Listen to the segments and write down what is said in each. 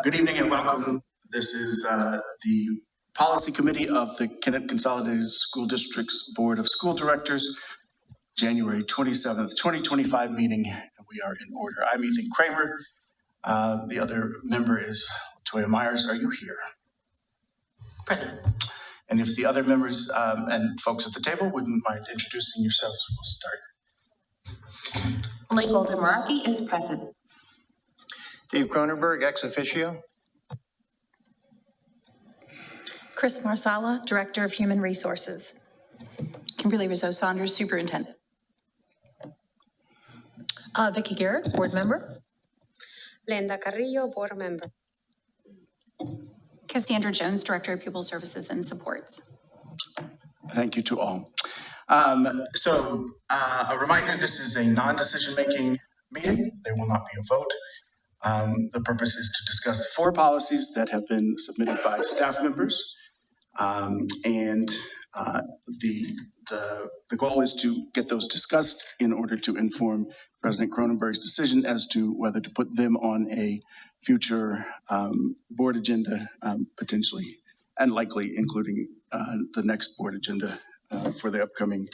Good evening and welcome. This is the Policy Committee of the Kennett Consolidated School District's Board of School Directors, January 27th, 2025 meeting. We are in order. I'm Ethan Kramer. The other member is Toya Myers. Are you here? Present. And if the other members and folks at the table wouldn't mind introducing yourselves, we'll start. Lynn Golden Meraki is present. Dave Cronenberg, ex officio. Chris Marsala, Director of Human Resources. Kimberly Rizzo Saunders, Superintendent. Vicki Garrett, Board Member. Linda Carrillo, Board Member. Cassandra Jones, Director of Pupil Services and Supports. Thank you to all. A reminder, this is a non-decision-making meeting. There will not be a vote. The purpose is to discuss 4 policies that have been submitted by staff members. The goal is to get those discussed in order to inform President Cronenberg's decision as to whether to put them on a future board agenda, potentially, and likely including the next board agenda for the upcoming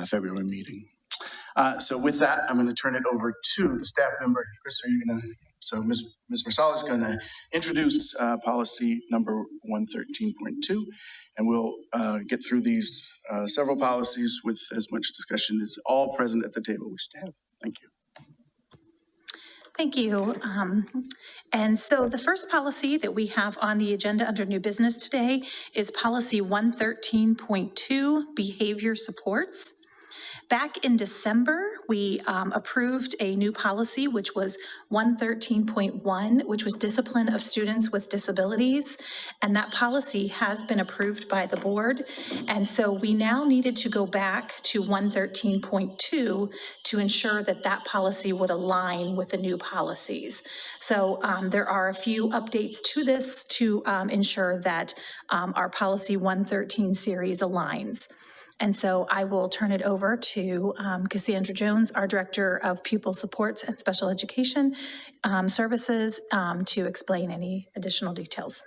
February meeting. So with that, I'm going to turn it over to the staff member. Chris, are you going to? So Ms. Marsala is going to introduce policy number 113.2, and we'll get through these several policies with as much discussion as all present at the table wish to have. Thank you. Thank you. And so the first policy that we have on the agenda under new business today is policy 113.2, behavior supports. Back in December, we approved a new policy, which was 113.1, which was discipline of students with disabilities. And that policy has been approved by the board. And so we now needed to go back to 113.2 to ensure that that policy would align with the new policies. So there are a few updates to this to ensure that our policy 113 series aligns. And so I will turn it over to Cassandra Jones, our Director of Pupil Supports and Special Education Services, to explain any additional details.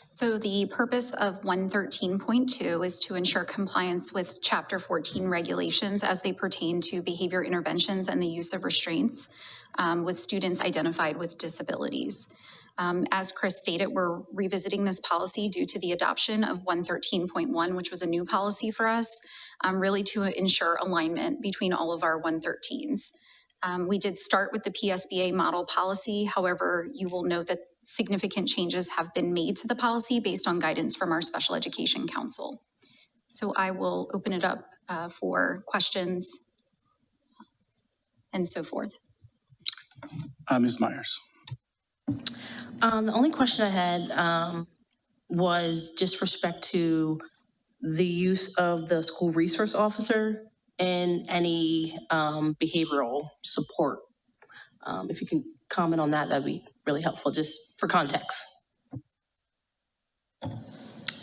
So the purpose of 113.2 is to ensure compliance with Chapter 14 regulations as they pertain to behavior interventions and the use of restraints with students identified with disabilities. As Chris stated, we're revisiting this policy due to the adoption of 113.1, which was a new policy for us, really to ensure alignment between all of our 113s. We did start with the PSBA model policy. However, you will note that significant changes have been made to the policy based on guidance from our Special Education Council. So I will open it up for questions and so forth. Ms. Myers. The only question I had was just respect to the use of the school resource officer and any behavioral support. If you can comment on that, that'd be really helpful just for context.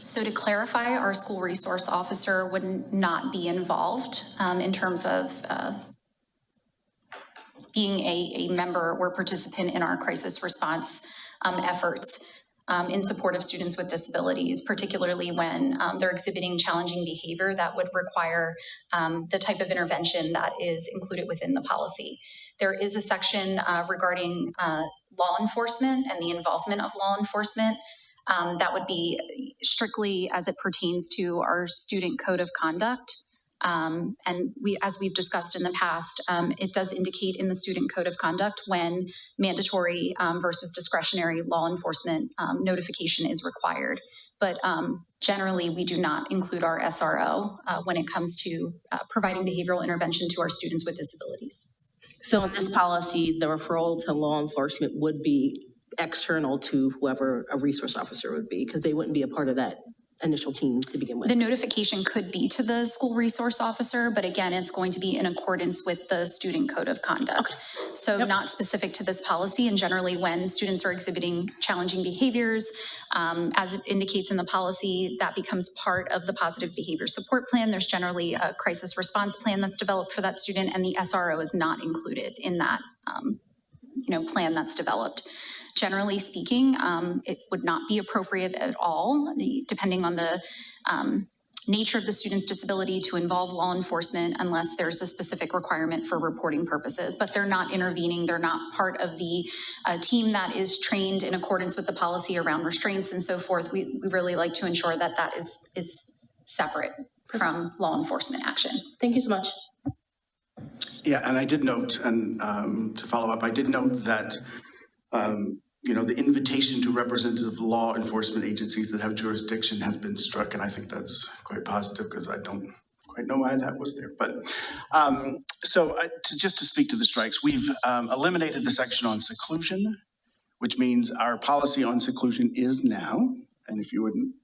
So to clarify, our school resource officer would not be involved in terms of being a member or participant in our crisis response efforts in support of students with disabilities, particularly when they're exhibiting challenging behavior that would require the type of intervention that is included within the policy. There is a section regarding law enforcement and the involvement of law enforcement that would be strictly as it pertains to our student code of conduct. And as we've discussed in the past, it does indicate in the student code of conduct when mandatory versus discretionary law enforcement notification is required. But generally, we do not include our SRO when it comes to providing behavioral intervention to our students with disabilities. So in this policy, the referral to law enforcement would be external to whoever a resource officer would be, because they wouldn't be a part of that initial team to begin with. The notification could be to the school resource officer, but again, it's going to be in accordance with the student code of conduct. Okay. So not specific to this policy, and generally when students are exhibiting challenging behaviors, as it indicates in the policy, that becomes part of the positive behavior support plan. There's generally a crisis response plan that's developed for that student, and the SRO is not included in that plan that's developed. Generally speaking, it would not be appropriate at all, depending on the nature of the student's disability, to involve law enforcement unless there's a specific requirement for reporting purposes. But they're not intervening. They're not part of the team that is trained in accordance with the policy around restraints and so forth. We really like to ensure that that is separate from law enforcement action. Thank you so much. Yeah, and I did note, and to follow up, I did note that, the invitation to representative law enforcement agencies that have jurisdiction has been struck, and I think that's quite positive because I don't quite know why that was there. But just to speak to the strikes, we've eliminated the section on seclusion, which means our policy on seclusion is now, and if you wouldn't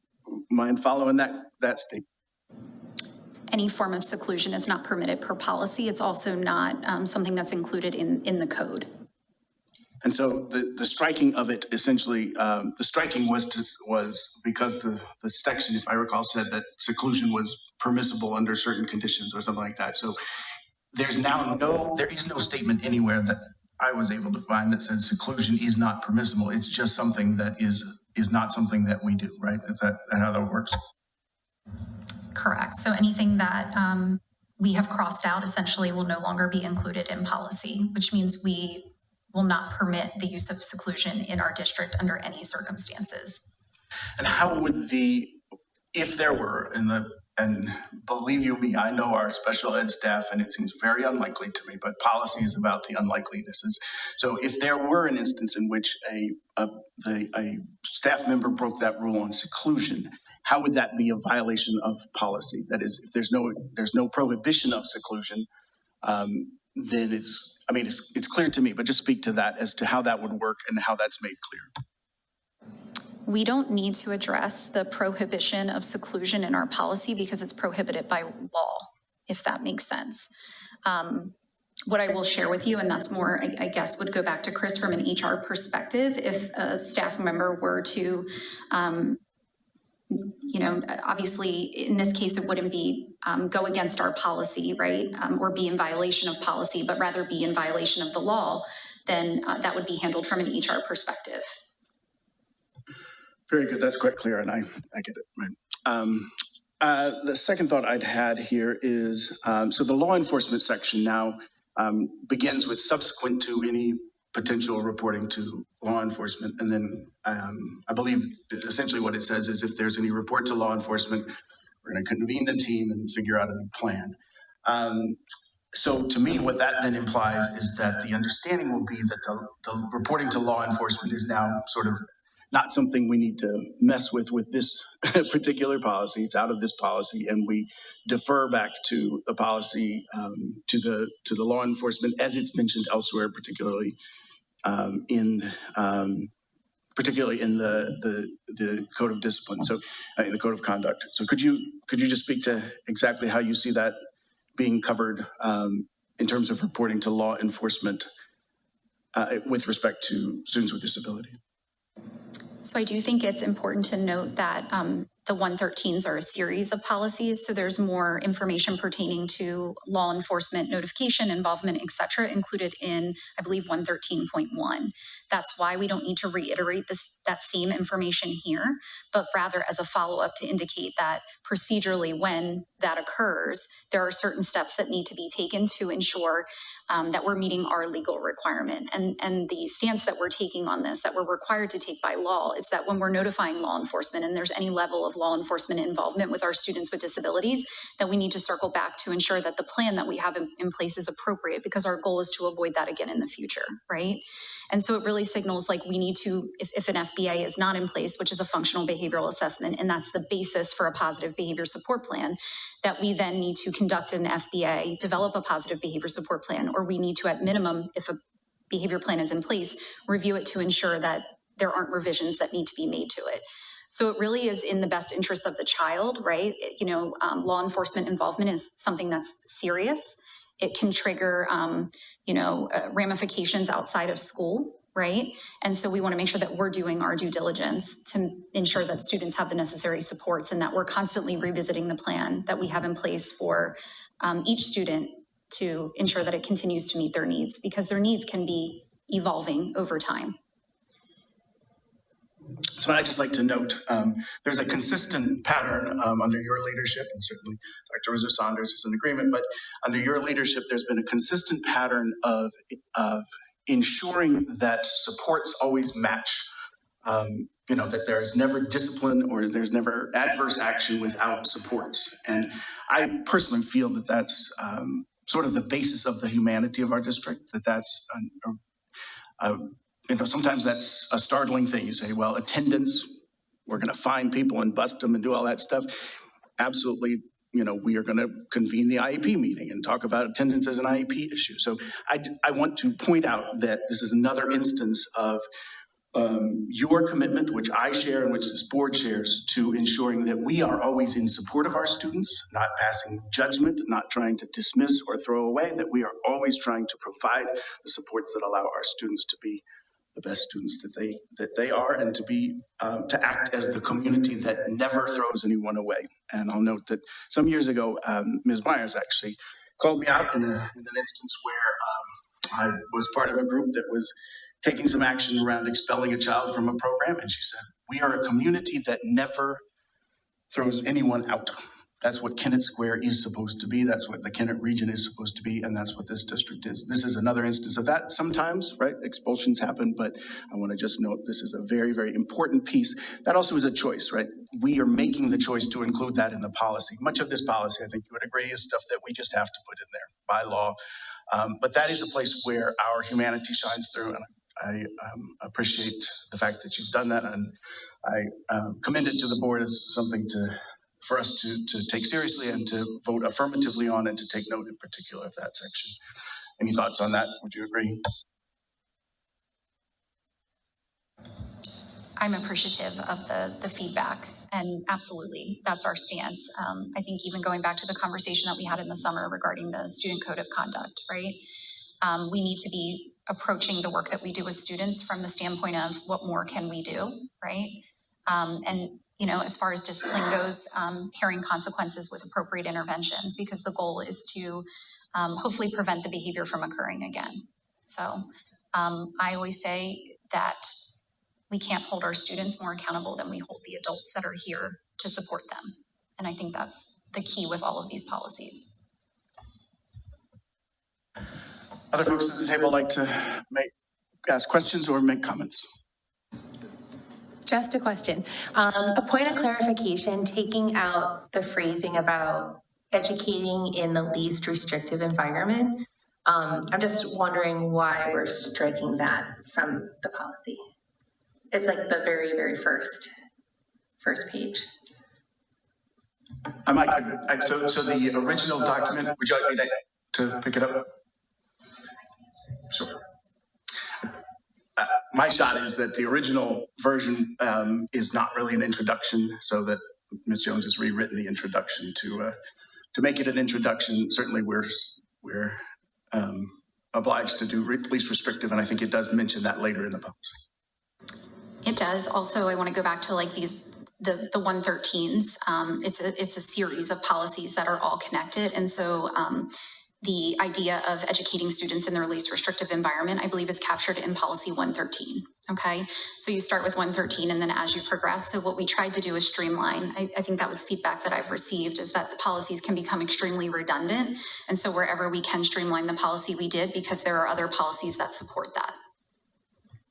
mind following that statement. Any form of seclusion is not permitted per policy. It's also not something that's included in the code. And so the striking of it, essentially, the striking was because the section, if I recall, said that seclusion was permissible under certain conditions or something like that. So there is no statement anywhere that I was able to find that said seclusion is not permissible. It's just something that is not something that we do, right? Is that how that works? Correct. So anything that we have crossed out essentially will no longer be included in policy, which means we will not permit the use of seclusion in our district under any circumstances. And how would if there were, and believe you me, I know our special ed staff, and it seems very unlikely to me, but policy is about the unlikelinesses. So if there were an instance in which a staff member broke that rule on seclusion, how would that be a violation of policy? That is, if there's no prohibition of seclusion, then it's clear to me, but just speak to that as to how that would work and how that's made clear. We don't need to address the prohibition of seclusion in our policy because it's prohibited by law, if that makes sense. What I will share with you, and that's more, I guess, would go back to Chris from an HR perspective. If a staff member were to, obviously in this case, it wouldn't be go against our policy, right? Or be in violation of policy, but rather be in violation of the law, then that would be handled from an HR perspective. Very good. That's quite clear, and I get it. Right. The second thought I'd had here is, so the law enforcement section now begins with subsequent to any potential reporting to law enforcement. And then I believe essentially what it says is if there's any report to law enforcement, we're going to convene the team and figure out a new plan. So to me, what that then implies is that the understanding will be that the reporting to law enforcement is now sort of not something we need to mess with this particular policy. It's out of this policy, and we defer back to the policy, to the law enforcement as it's mentioned elsewhere, particularly in the code of discipline. So in the code of conduct. So could you just speak to exactly how you see that being covered in terms of reporting to law enforcement with respect to students with disability? So I do think it's important to note that the 113s are a series of policies. So there's more information pertaining to law enforcement notification, involvement, et cetera, included in, I believe, 113.1. That's why we don't need to reiterate that same information here, but rather as a follow-up to indicate that procedurally when that occurs, there are certain steps that need to be taken to ensure that we're meeting our legal requirement. And the stance that we're taking on this, that we're required to take by law, is that when we're notifying law enforcement and there's any level of law enforcement involvement with our students with disabilities, that we need to circle back to ensure that the plan that we have in place is appropriate, because our goal is to avoid that again in the future, right? And so it really signals like we need to, if an FBA is not in place, which is a functional behavioral assessment, and that's the basis for a positive behavior support plan, that we then need to conduct an FBA, develop a positive behavior support plan, or we need to, at minimum, if a behavior plan is in place, review it to ensure that there aren't revisions that need to be made to it. So it really is in the best interest of the child, right? Law enforcement involvement is something that's serious. It can trigger, ramifications outside of school, right? And so we want to make sure that we're doing our due diligence to ensure that students have the necessary supports and that we're constantly revisiting the plan that we have in place for each student to ensure that it continues to meet their needs, because their needs can be evolving over time. So I'd just like to note, there's a consistent pattern under your leadership, and certainly Dr. Rizzo Saunders is in agreement, but under your leadership, there's been a consistent pattern of ensuring that supports always match. That there's never discipline or there's never adverse action without supports. And I personally feel that that's sort of the basis of the humanity of our district, that's sometimes that's a startling thing. You say, well, attendance, we're going to fine people and bust them and do all that stuff. Absolutely, we are going to convene the IEP meeting and talk about attendance as an IEP issue. So I want to point out that this is another instance of your commitment, which I share and which this board shares, to ensuring that we are always in support of our students, not passing judgment, not trying to dismiss or throw away, that we are always trying to provide the supports that allow our students to be the best students that they are, and to act as the community that never throws anyone away. And I'll note that some years ago, Ms. Myers actually called me out in an instance where I was part of a group that was taking some action around expelling a child from a program, and she said, "We are a community that never throws anyone out." That's what Kennett Square is supposed to be. That's what the Kennett region is supposed to be. And that's what this district is. This is another instance of that. Sometimes, right, expulsions happen, but I want to just note this is a very, very important piece. That also is a choice, right? We are making the choice to include that in the policy. Much of this policy, I think you would agree, is stuff that we just have to put in there by law. But that is a place where our humanity shines through. And I appreciate the fact that you've done that. And I commend it to the board as something for us to take seriously and to vote affirmatively on, and to take note in particular of that section. Any thoughts on that? Would you agree? I'm appreciative of the feedback, and absolutely, that's our stance. I think even going back to the conversation that we had in the summer regarding the student code of conduct, right? We need to be approaching the work that we do with students from the standpoint of what more can we do, right? And as far as discipline goes, pairing consequences with appropriate interventions, because the goal is to hopefully prevent the behavior from occurring again. So I always say that we can't hold our students more accountable than we hold the adults that are here to support them. And I think that's the key with all of these policies. Other folks at the table like to ask questions or make comments? Just a question. A point of clarification, taking out the phrasing about educating in the least restrictive environment. I'm just wondering why we're striking that from the policy. It's like the very, very first page. So the original document, would you like me to pick it up? Sure. My shot is that the original version is not really an introduction, so that Ms. Jones has rewritten the introduction to make it an introduction. Certainly, we're obliged to do least restrictive, and I think it does mention that later in the policy. It does. Also, I want to go back to the 113s. It's a series of policies that are all connected, and so the idea of educating students in their least restrictive environment, I believe, is captured in policy 113, okay? So you start with 113 and then as you progress. So what we tried to do is streamline. I think that was feedback that I've received, is that policies can become extremely redundant. And so wherever we can streamline the policy, we did, because there are other policies that support that.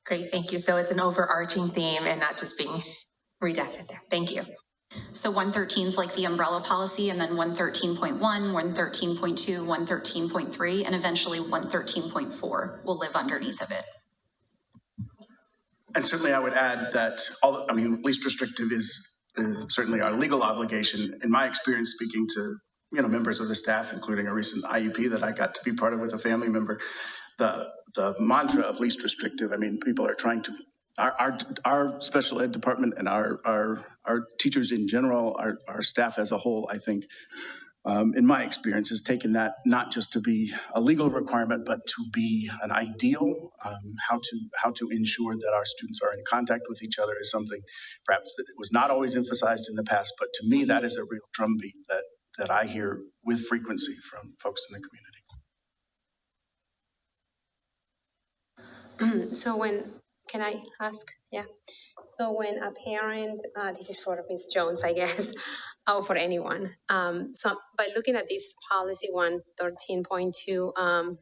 Great, thank you. So it's an overarching theme and not just being redacted there. Thank you. So 113 is like the umbrella policy, and then 113.1, 113.2, 113.3, and eventually 113.4 will live underneath of it. And certainly I would add that least restrictive is certainly our legal obligation. In my experience, speaking to members of the staff, including a recent IEP that I got to be part of with a family member, the mantra of least restrictive, people are trying to, our special ed department and our teachers in general, our staff as a whole, I think, in my experience, has taken that not just to be a legal requirement, but to be an ideal. How to ensure that our students are in contact with each other is something perhaps that was not always emphasized in the past, but to me, that is a real drumbeat that I hear with frequency from folks in the community. So can I ask? Yeah. So when a parent, this is for Ms. Jones, I guess, or for anyone. So by looking at this policy 113.2,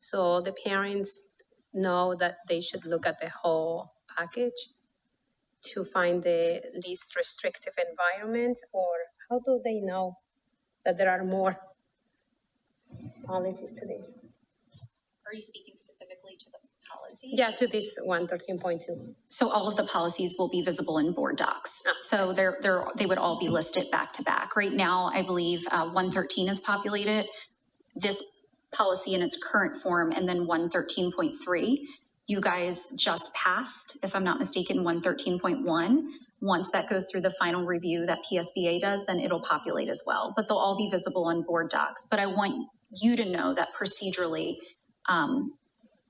so the parents know that they should look at the whole package to find the least restrictive environment, or how do they know that there are more policies to this? Are you speaking specifically to the policy? Yeah, to this 113.2. So all of the policies will be visible in board docs. So they would all be listed back to back. Right now, I believe 113 is populated, this policy in its current form, and then 113.3. You guys just passed, if I'm not mistaken, 113.1. Once that goes through the final review that PSBA does, then it'll populate as well. But they'll all be visible on board docs. But I want you to know that procedurally,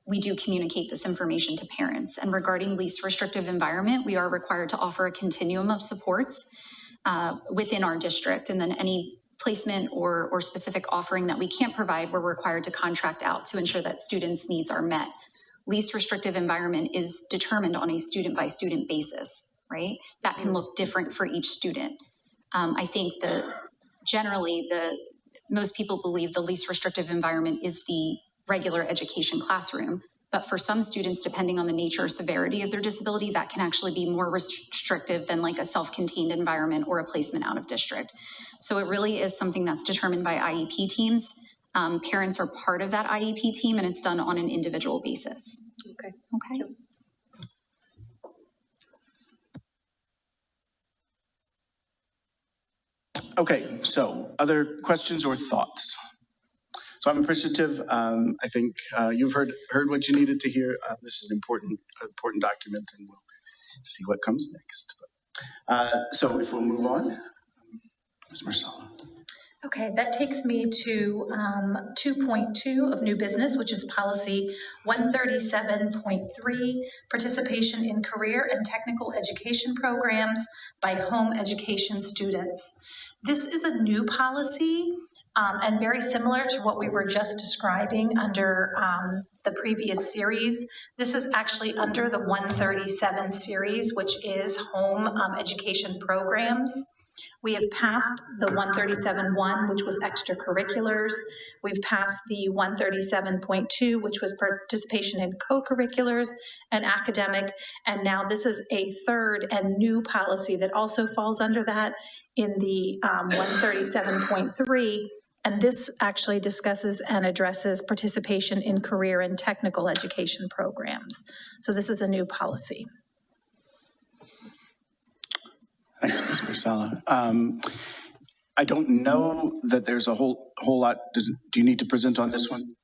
we do communicate this information to parents. And regarding least restrictive environment, we are required to offer a continuum of supports within our district. And then any placement or specific offering that we can't provide, we're required to contract out to ensure that students' needs are met. Least restrictive environment is determined on a student-by-student basis, right? That can look different for each student. I think that generally most people believe the least restrictive environment is the regular education classroom. But for some students, depending on the nature or severity of their disability, that can actually be more restrictive than like a self-contained environment or a placement out of district. So it really is something that's determined by IEP teams. Parents are part of that IEP team, and it's done on an individual basis. Okay. Okay. Okay, so other questions or thoughts? So I'm appreciative. I think you've heard what you needed to hear. This is an important document, and we'll see what comes next. So if we'll move on, Ms. Marsala. Okay, that takes me to 2.2 of new business, which is policy 137.3, participation in career and technical education programs by home education students. This is a new policy and very similar to what we were just describing under the previous series. This is actually under the 137 series, which is home education programs. We have passed the 137.1, which was extracurriculars. We've passed the 137.2, which was participation in co-curriculars and academic. And now this is a third and new policy that also falls under that in the 137.3. And this actually discusses and addresses participation in career and technical education programs. So this is a new policy. Thanks, Ms. Marsala. I don't know that there's a whole lot. Do you need to present on this one?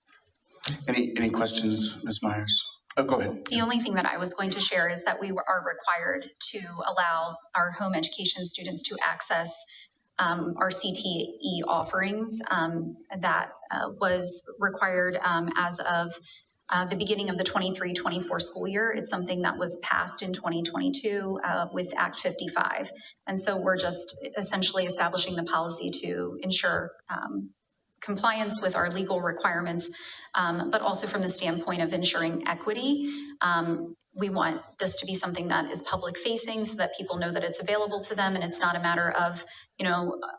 Any questions, Ms. Myers? Oh, go ahead. The only thing that I was going to share is that we are required to allow our home education students to access our CTE offerings. That was required as of the beginning of the 23-24 school year. It's something that was passed in 2022 with Act 55. And so we're just essentially establishing the policy to ensure compliance with our legal requirements, but also from the standpoint of ensuring equity. We want this to be something that is public facing so that people know that it's available to them, and it's not a matter of,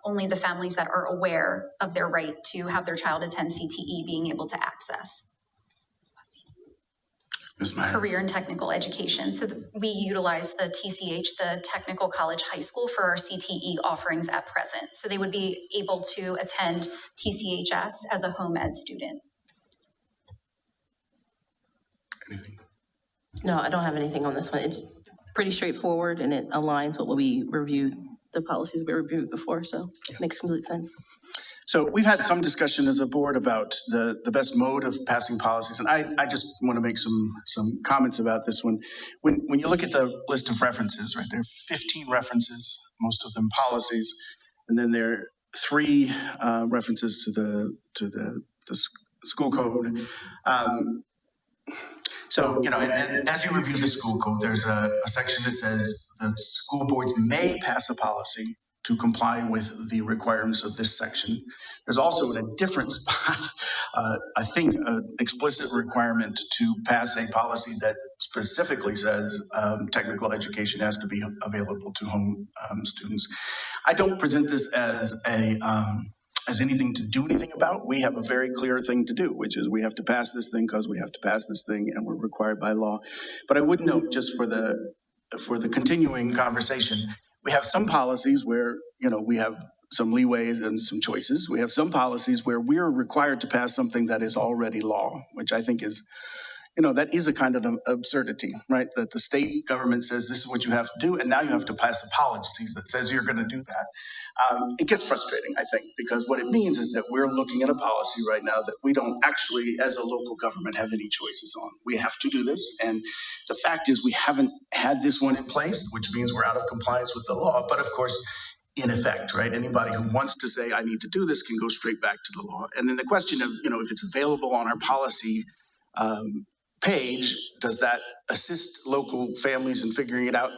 only the families that are aware of their right to have their child attend CTE being able to access. Ms. Myers. Career and technical education. So we utilize the TCH, the Technical College High School, for our CTE offerings at present. So they would be able to attend TCHS as a home ed student. Anything? No, I don't have anything on this one. It's pretty straightforward, and it aligns with what we reviewed, the policies we reviewed before, so it makes complete sense. So we've had some discussion as a board about the best mode of passing policies, and I just want to make some comments about this one. When you look at the list of references, right, there are 15 references, most of them policies, and then there are 3 references to the school code. So, and as you review the school code, there's a section that says the school boards may pass a policy to comply with the requirements of this section. There's also in a different spot I think, an explicit requirement to pass a policy that specifically says technical education has to be available to home students. I don't present this as as anything to do anything about. We have a very clear thing to do, which is we have to pass this thing because we have to pass this thing and we're required by law. But I would note, just for the continuing conversation, we have some policies where, we have some leeway and some choices. We have some policies where we're required to pass something that is already law, which I think is, that is a kind of an absurdity, right? That the state government says this is what you have to do, and now you have to pass a policy that says you're going to do that. It gets frustrating, I think, because what it means is that we're looking at a policy right now that we don't actually, as a local government, have any choices on. We have to do this, and the fact is we haven't had this one in place, which means we're out of compliance with the law. But of course, in effect, right? Anybody who wants to say, I need to do this, can go straight back to the law. And then the question of, if it's available on our policy page, does that assist local families in figuring it out?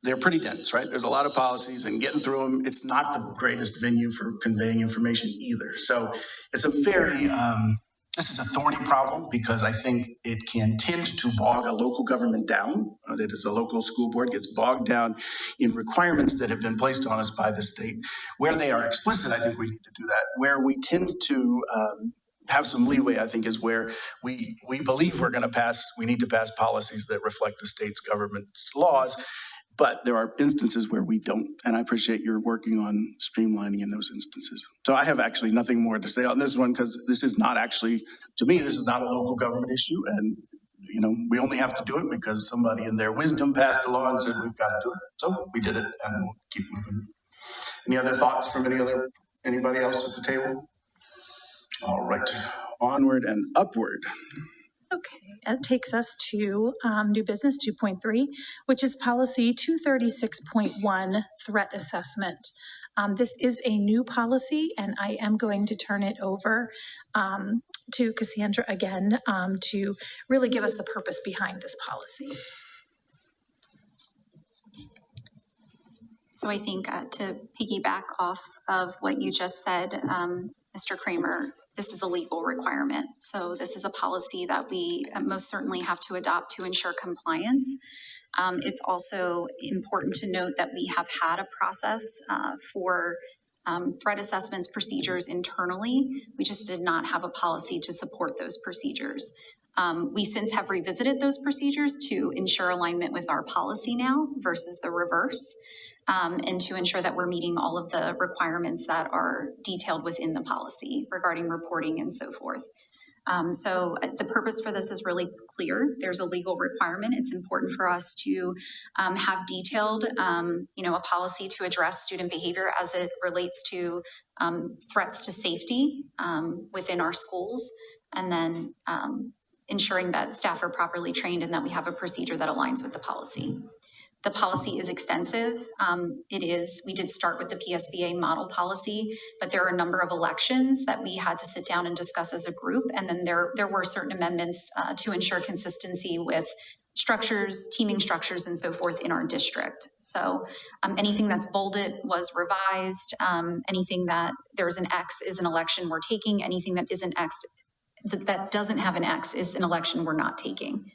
They're pretty dense, right? There's a lot of policies, and getting through them, it's not the greatest venue for conveying information either. So it's a very, this is a thorny problem because I think it can tend to bog a local government down. That is, a local school board gets bogged down in requirements that have been placed on us by the state. Where they are explicit, I think we need to do that. Where we tend to have some leeway, I think, is where we believe we need to pass policies that reflect the state's government's laws. But there are instances where we don't, and I appreciate your working on streamlining in those instances. So I have actually nothing more to say on this one, because this is not actually, to me, this is not a local government issue, and we only have to do it because somebody in their wisdom passed a law and said we've got to do it. So we did it, and we'll keep moving. Any other thoughts from anybody else at the table? All right, onward and upward. Okay, that takes us to new business 2.3, which is policy 236.1, threat assessment. This is a new policy, and I am going to turn it over to Cassandra again to really give us the purpose behind this policy. So I think to piggyback off of what you just said, Mr. Kramer, this is a legal requirement. So this is a policy that we most certainly have to adopt to ensure compliance. It's also important to note that we have had a process for threat assessments procedures internally. We just did not have a policy to support those procedures. We since have revisited those procedures to ensure alignment with our policy now versus the reverse. And to ensure that we're meeting all of the requirements that are detailed within the policy regarding reporting and so forth. So the purpose for this is really clear. There's a legal requirement. It's important for us to have detailed, a policy to address student behavior as it relates to threats to safety within our schools, and then ensuring that staff are properly trained and that we have a procedure that aligns with the policy. The policy is extensive. We did start with the PSBA model policy, but there are a number of elections that we had to sit down and discuss as a group. And then there were certain amendments to ensure consistency with structures, teaming structures, and so forth in our district. So anything that's bolded was revised. Anything that there's an X is an election we're taking. Anything that isn't X, that doesn't have an X is an election we're not taking,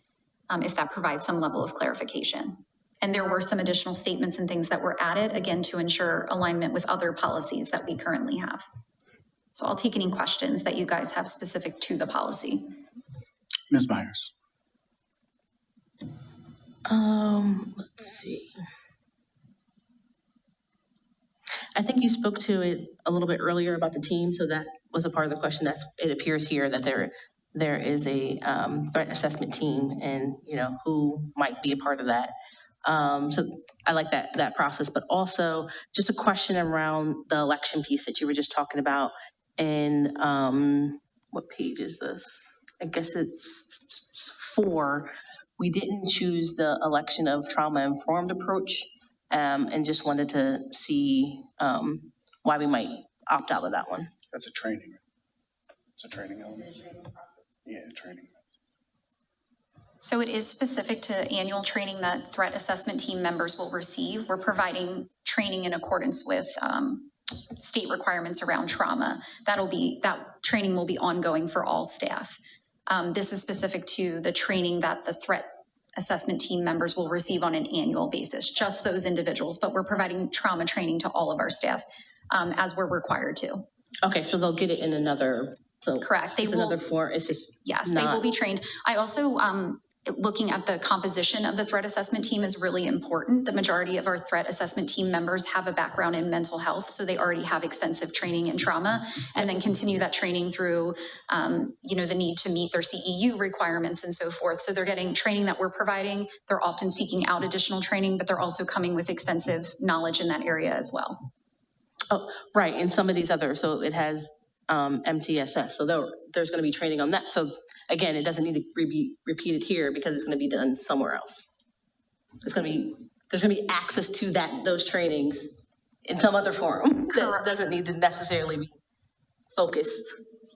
if that provides some level of clarification. And there were some additional statements and things that were added, again, to ensure alignment with other policies that we currently have. So I'll take any questions that you guys have specific to the policy. Ms. Myers. Let's see. I think you spoke to it a little bit earlier about the team, so that was a part of the question. It appears here that there is a threat assessment team, and who might be a part of that. So I like that process, but also just a question around the election piece that you were just talking about. And what page is this? I guess it's 4. We didn't choose the election of trauma-informed approach, and just wanted to see why we might opt out of that one. That's a training. It's a training element. Yeah, training. So it is specific to annual training that threat assessment team members will receive. We're providing training in accordance with state requirements around trauma. That training will be ongoing for all staff. This is specific to the training that the threat assessment team members will receive on an annual basis, just those individuals, but we're providing trauma training to all of our staff as we're required to. Okay, so they'll get it in another, so. Correct. They It's will- another form, it's just Yes, they will not- be trained. I also, looking at the composition of the threat assessment team is really important. The majority of our threat assessment team members have a background in mental health, so they already have extensive training in trauma, and then continue that training through, the need to meet their CEU requirements and so forth. So they're getting training that we're providing. They're often seeking out additional training, but they're also coming with extensive knowledge in that area as well. Oh, right, and some of these others, so it has MTSS, so there's gonna be training on that. So again, it doesn't need to be repeated here because it's gonna be done somewhere else. There's gonna be access to those trainings in some other forum that Correct. doesn't need to necessarily be focused.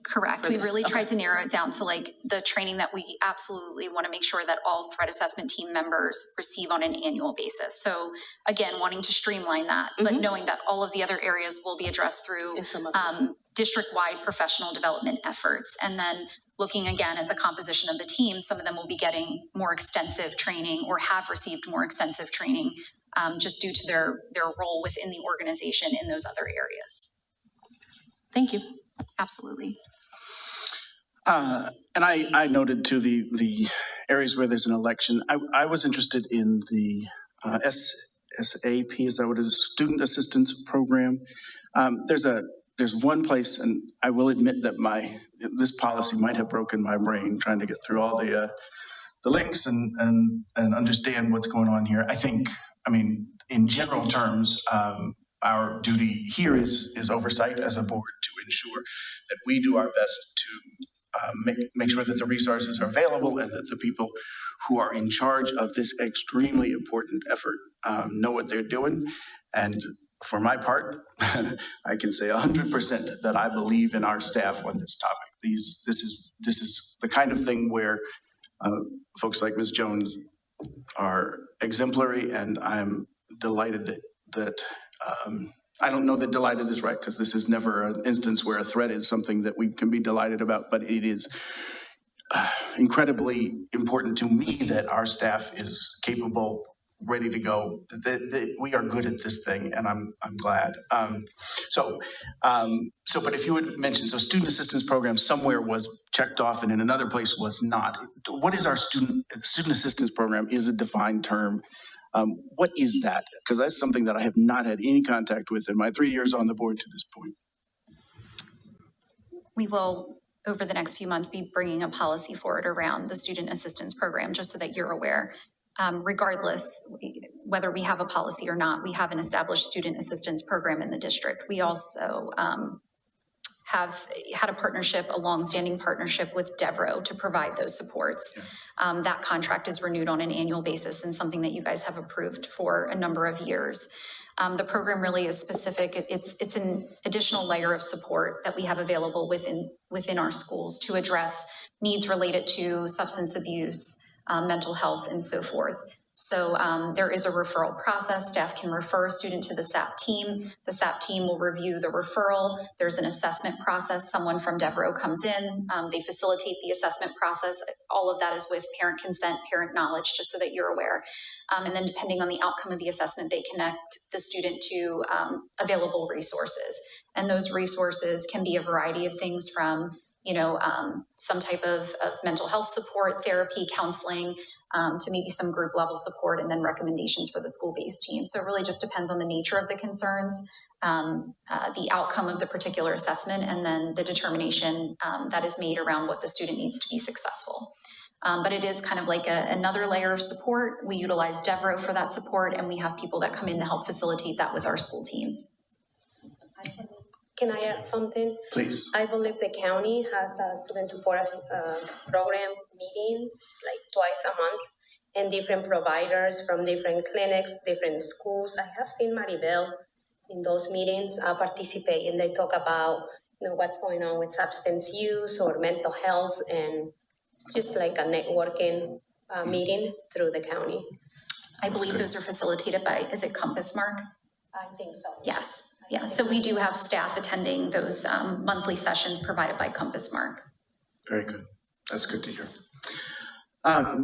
Correct. For We this, really tried okay. to narrow it down to like the training that we absolutely want to make sure that all threat assessment team members receive on an annual basis. So again, wanting to streamline that, but knowing that all of the other areas will be addressed through In some other- district-wide professional development efforts. And then looking again at the composition of the team, some of them will be getting more extensive training or have received more extensive training just due to their role within the organization in those other areas. Thank you. Absolutely. And I noted to the areas where there's an election, I was interested in the SAP, is that what it is, Student Assistance Program. There's one place, and I will admit that this policy might have broken my brain trying to get through all the links and understand what's going on here. I mean, in general terms, our duty here is oversight as a board to ensure that we do our best to make sure that the resources are available and that the people who are in charge of this extremely important effort know what they're doing. And for my part, I can say 100% that I believe in our staff on this topic. This is the kind of thing where folks like Ms. Jones are exemplary, and I'm delighted that I don't know that delighted is right, because this is never an instance where a threat is something that we can be delighted about, but it is incredibly important to me that our staff is capable, ready to go. We are good at this thing, and I'm glad. But if you would mention, so student assistance program somewhere was checked off and in another place was not. What is our student assistance program? Is a defined term. What is that? Because that's something that I have not had any contact with in my 3 years on the board to this point. We will, over the next few months, be bringing a policy forward around the student assistance program, just so that you're aware. Regardless, whether we have a policy or not, we have an established student assistance program in the district. We also have had a longstanding partnership with Devro to provide those supports. That contract is renewed on an annual basis and something that you guys have approved for a number of years. The program really is specific. It's an additional layer of support that we have available within our schools to address needs related to substance abuse, mental health, and so forth. So there is a referral process. Staff can refer a student to the SAP team. The SAP team will review the referral. There's an assessment process. Someone from Devro comes in. They facilitate the assessment process. All of that is with parent consent, parent knowledge, just so that you're aware. And then depending on the outcome of the assessment, they connect the student to available resources. And those resources can be a variety of things from some type of mental health support, therapy, counseling, to maybe some group level support, and then recommendations for the school-based team. So it really just depends on the nature of the concerns, the outcome of the particular assessment, and then the determination that is made around what the student needs to be successful. But it is kind of like another layer of support. We utilize Devro for that support, and we have people that come in to help facilitate that with our school teams. Can I add something? Please. I believe the county has a student support program meetings like twice a month, and different providers from different clinics, different schools. I have seen Maribel in those meetings participate, and they talk about what's going on with substance use or mental health, and it's just like a networking meeting through the county. I believe those are facilitated by, is it Compass, Mark? I think so. Yes, Yeah, so we do have staff attending those monthly sessions provided by Compass Mark. Very good. That's good to hear.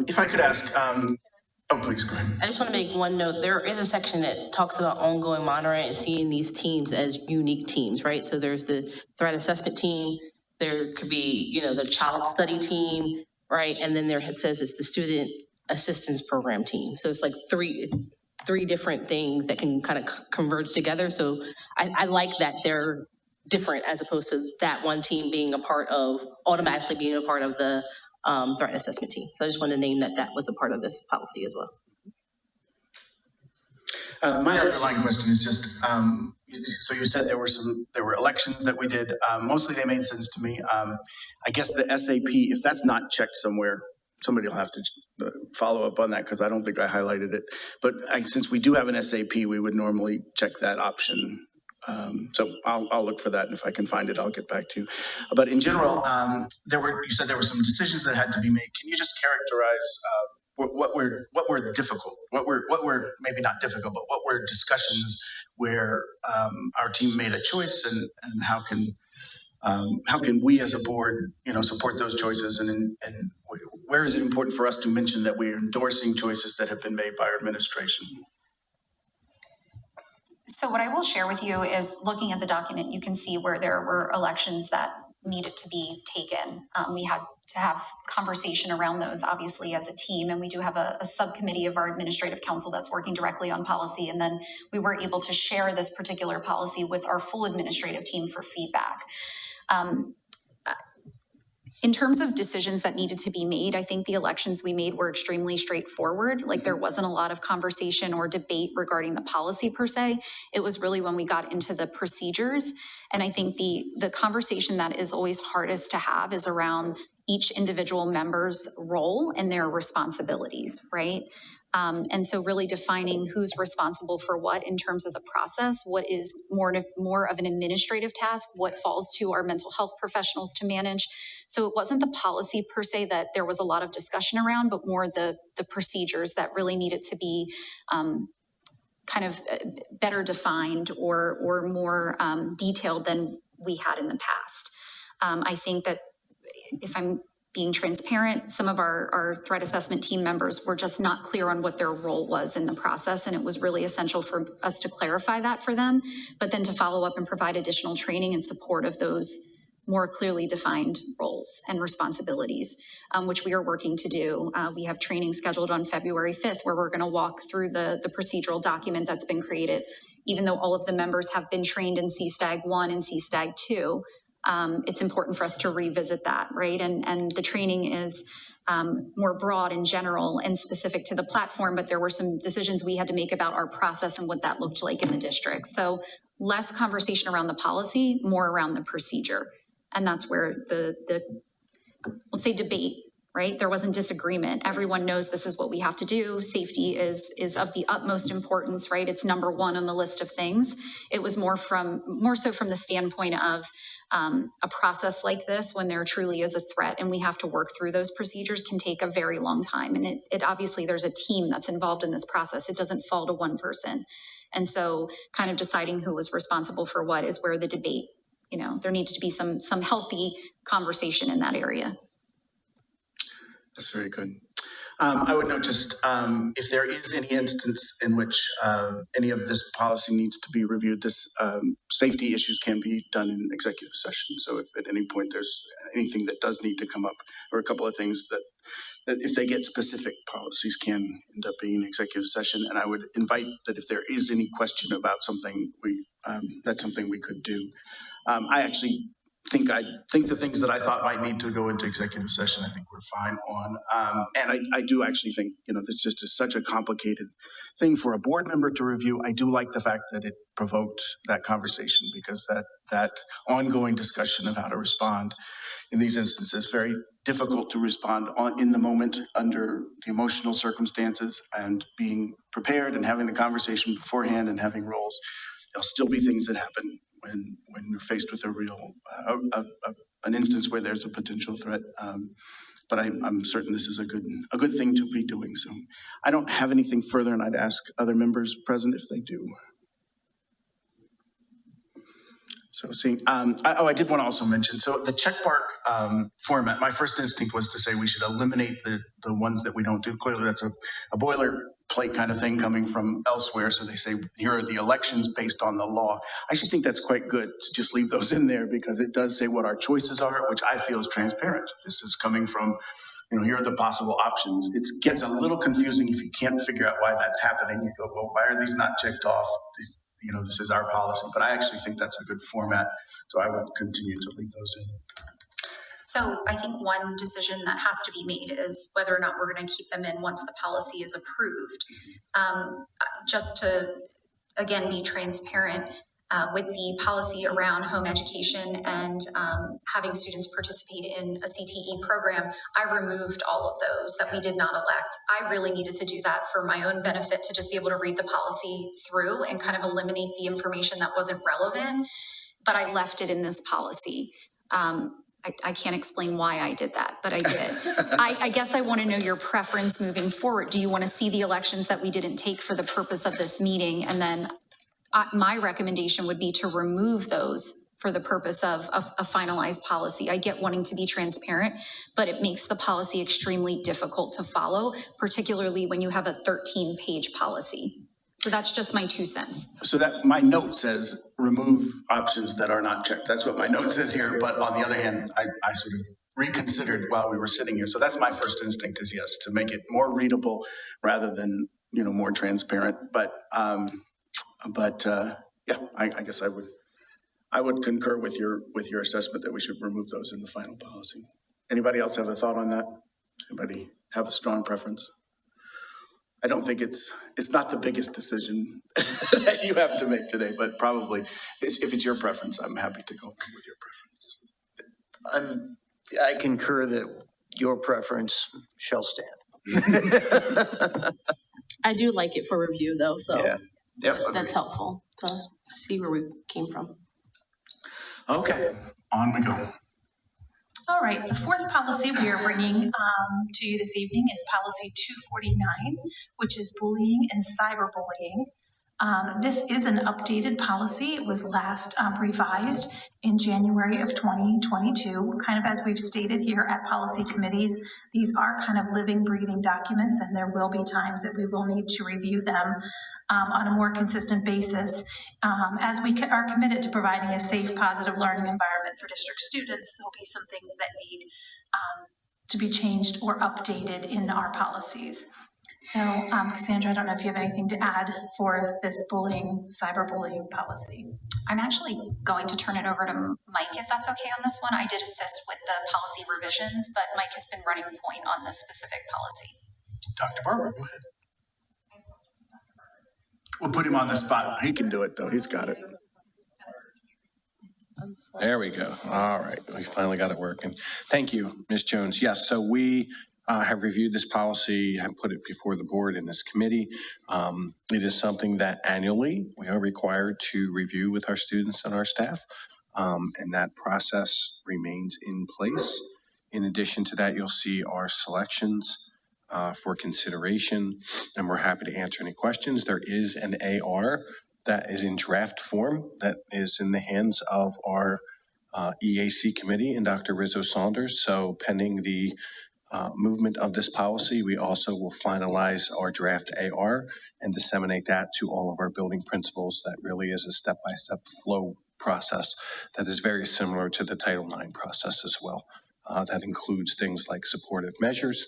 If I could ask, please go ahead. I just want to make one note. There is a section that talks about ongoing monitoring and seeing these teams as unique teams, right? So there's the threat assessment team. There could be, the child study team, right? And then it says it's the student assistance program team. So it's like three different things that can kind of converge together. So I like that they're different as opposed to that one team being automatically being a part of the threat assessment team. So I just want to name that was a part of this policy as well. My underlying question is just, so you said there were elections that we did. Mostly they made sense to me. I guess the SAP, if that's not checked somewhere, somebody will have to follow up on that because I don't think I highlighted it. But since we do have an SAP, we would normally check that option. So I'll look for that, and if I can find it, I'll get back to you. But in general, you said there were some decisions that had to be made. Can you just characterize what were difficult? What were maybe not difficult, but what were discussions where our team made a choice, and how can we as a board, support those choices, and where is it important for us to mention that we are endorsing choices that have been made by our administration? So what I will share with you is looking at the document, you can see where there were elections that needed to be taken. We had to have conversation around those, obviously, as a team. And we do have a subcommittee of our administrative council that's working directly on policy. And then we were able to share this particular policy with our full administrative team for feedback. In terms of decisions that needed to be made, I think the elections we made were extremely straightforward. Like there wasn't a lot of conversation or debate regarding the policy per se. It was really when we got into the procedures. And I think the conversation that is always hardest to have is around each individual member's role and their responsibilities, right? And so really defining who's responsible for what in terms of the process, what is more of an administrative task, what falls to our mental health professionals to manage. So it wasn't the policy per se that there was a lot of discussion around, but more the procedures that really needed to be kind of better defined or more detailed than we had in the past. I think that if I'm being transparent, some of our threat assessment team members were just not clear on what their role was in the process, and it was really essential for us to clarify that for them, but then to follow up and provide additional training in support of those more clearly defined roles and responsibilities, which we are working to do. We have training scheduled on February 5th where we're going to walk through the procedural document that's been created. Even though all of the members have been trained in CSTAG 1 and CSTAG 2, it's important for us to revisit that, right? And the training is more broad in general and specific to the platform, but there were some decisions we had to make about our process and what that looked like in the district. So less conversation around the policy, more around the procedure. And that's where the we'll say debate, right? There wasn't disagreement. Everyone knows this is what we have to do. Safety is of the utmost importance, right? It's number one on the list of things. It was more so from the standpoint of a process like this, when there truly is a threat and we have to work through those procedures, can take a very long time. And it obviously there's a team that's involved in this process. It doesn't fall to one person. And so kind of deciding who was responsible for what is where the debate, there needs to be some healthy conversation in that area. That's very good. I would note just if there is any instance in which any of this policy needs to be reviewed, this safety issues can be done in executive session. So if at any point there's anything that does need to come up, or a couple of things that if they get specific, policies can end up being executive session. And I would invite that if there is any question about something, that's something we could do. I actually think the things that I thought might need to go into executive session, I think we're fine on. And I do actually think, this just is such a complicated thing for a board member to review. I do like the fact that it provoked that conversation, because that ongoing discussion of how to respond in these instances, very difficult to respond in the moment under the emotional circumstances, and being prepared and having the conversation beforehand and having roles. There'll still be things that happen when you're faced with a real an instance where there's a potential threat. But I'm certain this is a good thing to be doing. So I don't have anything further, and I'd ask other members present if they do. So seeing, I did want to also mention, so the check mark format, my first instinct was to say we should eliminate the ones that we don't do. Clearly, that's a boilerplate kind of thing coming from elsewhere. So they say, here are the elections based on the law. I actually think that's quite good to just leave those in there because it does say what our choices are, which I feel is transparent. This is coming from, here are the possible options. It gets a little confusing if you can't figure out why that's happening. You go, well, why are these not checked off? This is our policy, but I actually think that's a good format. So I would continue to leave those in. So I think one decision that has to be made is whether or not we're going to keep them in once the policy is approved. Just to, again, be transparent, with the policy around home education and having students participate in a CTE program, I removed all of those that we did not elect. I really needed to do that for my own benefit, to just be able to read the policy through and kind of eliminate the information that wasn't relevant, but I left it in this policy. I can't explain why I did that, but I did. I guess I want to know your preference moving forward. Do you want to see the elections that we didn't take for the purpose of this meeting? And then my recommendation would be to remove those for the purpose of a finalized policy. I get wanting to be transparent, but it makes the policy extremely difficult to follow, particularly when you have a 13-page policy. So that's just my 2 cents. So that my note says remove options that are not checked. That's what my note says here. But on the other hand, I sort of reconsidered while we were sitting here. So that's my first instinct is yes, to make it more readable rather than, more transparent. But yeah, I guess I would concur with your assessment that we should remove those in the final policy. Anybody else have a thought on that? Anybody have a strong preference? I don't think it's not the biggest decision that you have to make today, but probably if it's your preference, I'm happy to go with your preference. I concur that your preference shall stand. I do like it for review though, so Yeah. Yep, that's helpful to see where we came from. Okay, on we go. All right, the fourth policy we are bringing to you this evening is policy 249, which is bullying and cyberbullying. This is an updated policy. It was last revised in January of 2022. Kind of as we've stated here at policy committees, these are kind of living, breathing documents, and there will be times that we will need to review them on a more consistent basis. As we are committed to providing a safe, positive learning environment for district students, there'll be some things that need to be changed or updated in our policies. So, Cassandra, I don't know if you have anything to add for this cyberbullying policy. I'm actually going to turn it over to Mike, if that's okay on this one. I did assist with the policy revisions, but Mike has been running point on this specific policy. Dr. Barber, go ahead. We'll put him on the spot. He can do it, though. He's got it. There we go. All right. We finally got it working. Thank you, Ms. Jones. Yes, so we have reviewed this policy and put it before the board in this committee. It is something that annually we are required to review with our students and our staff, and that process remains in place. In addition to that, you'll see our selections for consideration, and we're happy to answer any questions. There is an AR that is in draft form that is in the hands of our EAC committee and Dr. Rizzo Saunders. So pending the movement of this policy, we also will finalize our draft AR and disseminate that to all of our building principals. That really is a step-by-step flow process that is very similar to the Title IX process as well. That includes things like supportive measures,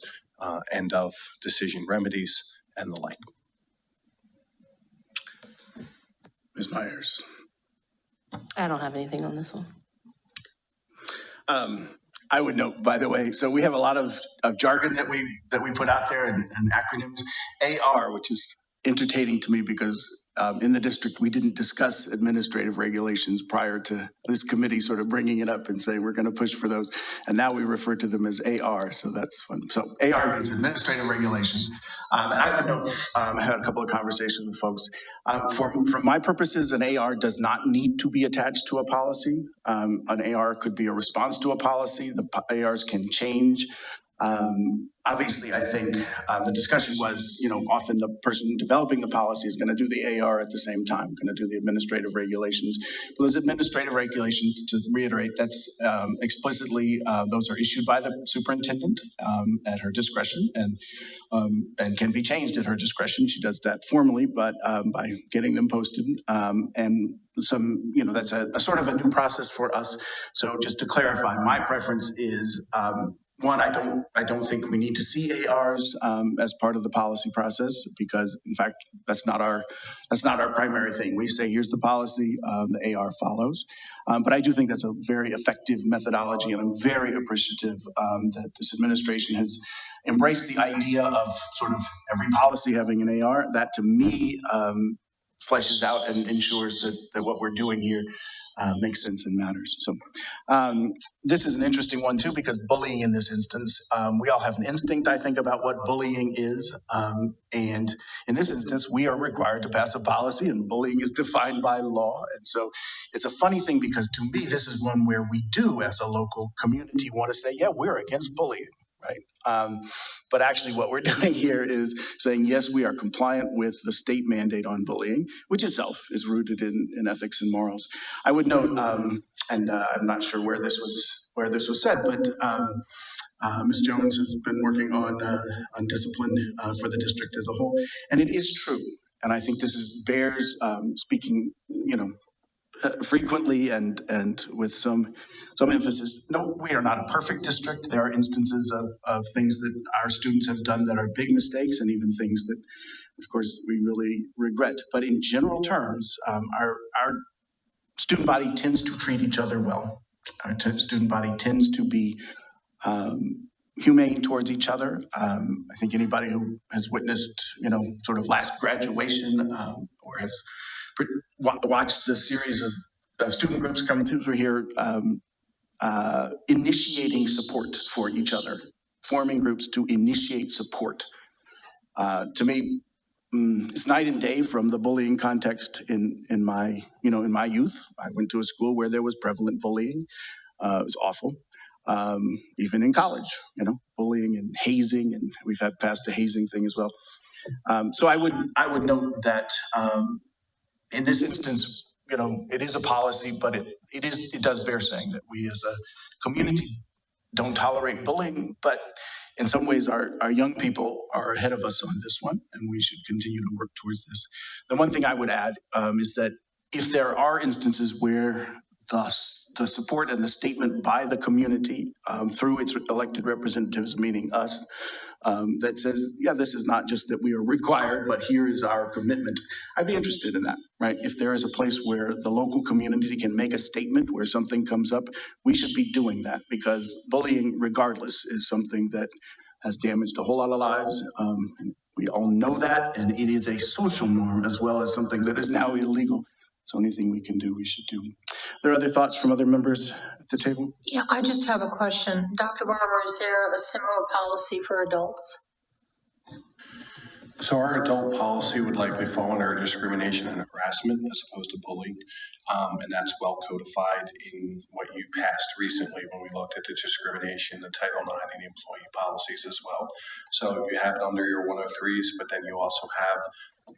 end of decision remedies, and the like. Ms. Myers. I don't have anything on this one. I would note, by the way, so we have a lot of jargon that we put out there and acronyms. AR, which is entertaining to me because in the district, we didn't discuss administrative regulations prior to this committee sort of bringing it up and saying we're going to push for those. And now we refer to them as AR, so that's fun. So AR means administrative regulation. And I would note, I had a couple of conversations with folks. For my purposes, an AR does not need to be attached to a policy. An AR could be a response to a policy. The ARs can change Obviously, I think the discussion was, often the person developing the policy is going to do the AR at the same time, going to do the administrative regulations. But those administrative regulations, to reiterate, that's explicitly, those are issued by the superintendent at her discretion and can be changed at her discretion. She does that formally, but by getting them posted and some, that's a sort of a new process for us. So just to clarify, my preference is, one, I don't think we need to see ARs as part of the policy process because, in fact, that's not our primary thing. We say here's the policy, the AR follows. But I do think that's a very effective methodology, and I'm very appreciative that this administration has embraced the idea of sort of every policy having an AR. That, to me, fleshes out and ensures that what we're doing here makes sense and matters. So this is an interesting one too, because bullying in this instance, we all have an instinct, I think, about what bullying is. And in this instance, we are required to pass a policy, and bullying is defined by law. And so it's a funny thing because to me, this is one where we do, as a local community, want to say, yeah, we're against bullying. Right. But actually what we're doing here is saying, yes, we are compliant with the state mandate on bullying, which itself is rooted in ethics and morals. I would note, and I'm not sure where this was said, but Ms. Jones has been working on discipline for the district as a whole. And it is true. And I think this bears speaking, frequently and with some emphasis. No, we are not a perfect district. There are instances of things that our students have done that are big mistakes, and even things that, of course, we really regret. But in general terms, our student body tends to treat each other well. Our student body tends to be humane towards each other. I think anybody who has witnessed, sort of last graduation or has watched the series of student groups coming through here, initiating support for each other, forming groups to initiate support. To me, it's night and day from the bullying context in my youth. I went to a school where there was prevalent bullying. It was awful. Even in college, bullying and hazing, and we've had passed the hazing thing as well. So I would note that in this instance, it is a policy, but it does bear saying that we as a community don't tolerate bullying, but in some ways our young people are ahead of us on this one, and we should continue to work towards this. The one thing I would add is that if there are instances where the support and the statement by the community through its elected representatives, meaning us, that says, yeah, this is not just that we are required, but here is our commitment. I'd be interested in that, right? If there is a place where the local community can make a statement where something comes up, we should be doing that, because bullying, regardless, is something that has damaged a whole lot of lives. We all know that, and it is a social norm as well as something that is now illegal. So anything we can do, we should do. Are there other thoughts from other members at the table? Yeah, I just have a question. Dr. Barber, is there a similar policy for adults? So our adult policy would likely fall under discrimination and harassment as opposed to bullying. And that's well codified in what you passed recently when we looked at the discrimination, the Title IX, and the employee policies as well. So you have it under your 103s, but then you also have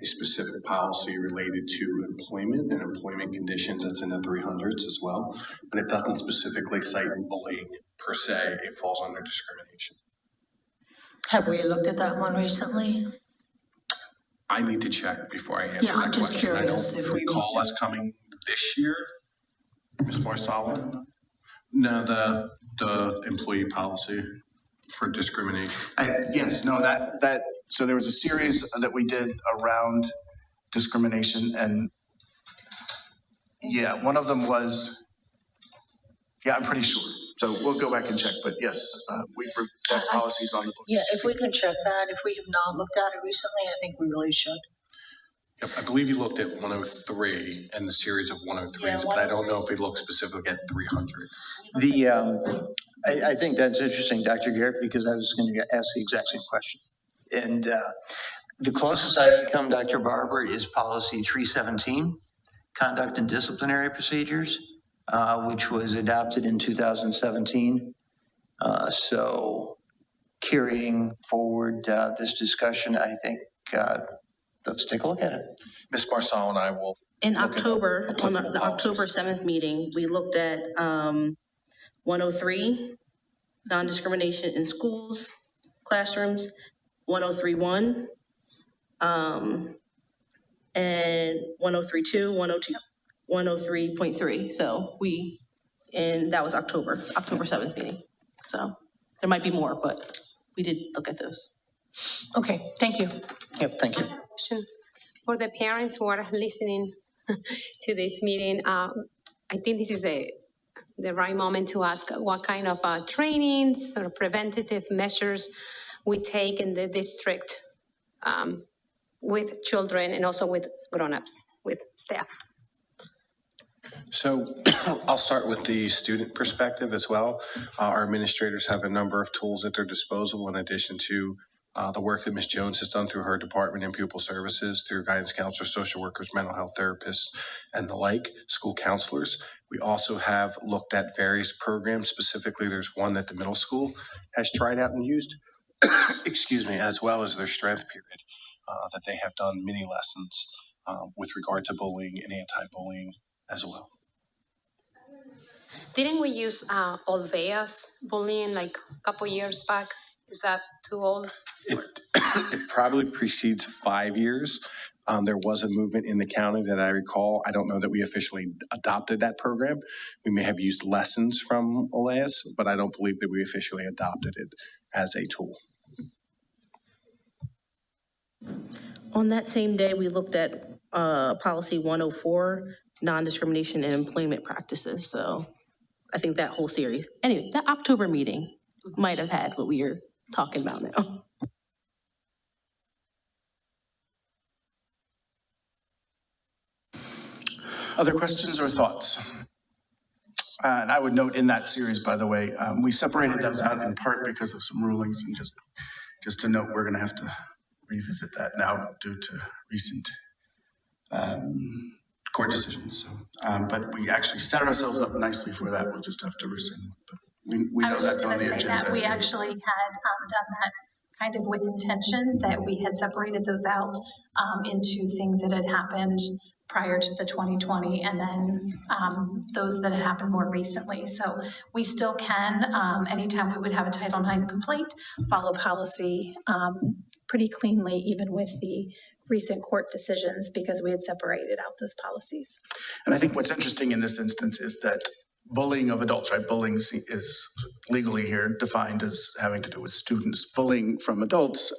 a specific policy related to employment and employment conditions that's in the 300s as well. But it doesn't specifically cite bullying per se. It falls under discrimination. Have we looked at that one recently? I need to check before I answer that question. I'm just curious I don't recall us coming this year, Ms. Marsala. No, the employee policy for discrimination. Yes, no, that, so there was a series that we did around discrimination, and yeah, one of them was, yeah, I'm pretty sure. So we'll go back and check, but yes, that policy's on the books. Yeah, if we can check that. If we have not looked at it recently, I think we really should. Yep, I believe you looked at 103 and the series of 103s, but I don't know if we looked specifically at 300. I think that's interesting, Dr. Garrett, because I was going to ask the exact same question. And the closest I've come, Dr. Barber, is policy 317, conduct and disciplinary procedures, which was adopted in 2017. So carrying forward this discussion, I think let's take a look at it. Ms. Marsal and I will. In look at October, on applicable the October policies. 7th meeting, we looked at 103, non-discrimination in schools, classrooms, 103.1, and 103.2, 103.3. So and that was October 7th meeting. So there might be more, but we did look at those. Okay, thank you. Yep, thank you. Question for the parents who are listening to this meeting. I think this is the right moment to ask what kind of trainings or preventative measures we take in the district with children and also with grown-ups, with staff. So I'll start with the student perspective as well. Our administrators have a number of tools at their disposal in addition to the work that Ms. Jones has done through her department in pupil services, through guidance counselors, social workers, mental health therapists, and the like, school counselors. We also have looked at various programs. Specifically, there's one that the middle school has tried out and used, excuse me, as well as their strength period that they have done many lessons with regard to bullying and anti-bullying as well. Didn't we use Olvea's bullying like a couple years back? Is that too old? It probably precedes 5 years. There was a movement in the county that I recall. I don't know that we officially adopted that program. We may have used lessons from Oleas, but I don't believe that we officially adopted it as a tool. On that same day, we looked at policy 104, non-discrimination in employment practices. So I think that whole series, anyway, that October meeting might have had what we are talking about now. Other questions or thoughts? And I would note in that series, by the way, we separated those out in part because of some rulings, and just to note, we're going to have to revisit that now due to recent court decisions. So, but we actually set ourselves up nicely for that. We'll just have to rescind. But we I know was just that's going on to the say agenda. that we actually had done that kind of with intention, that we had separated those out into things that had happened prior to the 2020 and then those that had happened more recently. So we still can, anytime we would have a Title IX complaint, follow policy pretty cleanly, even with the recent court decisions, because we had separated out those policies. And I think what's interesting in this instance is that bullying of adults, right? Bullying is legally here defined as having to do with students. Bullying from adults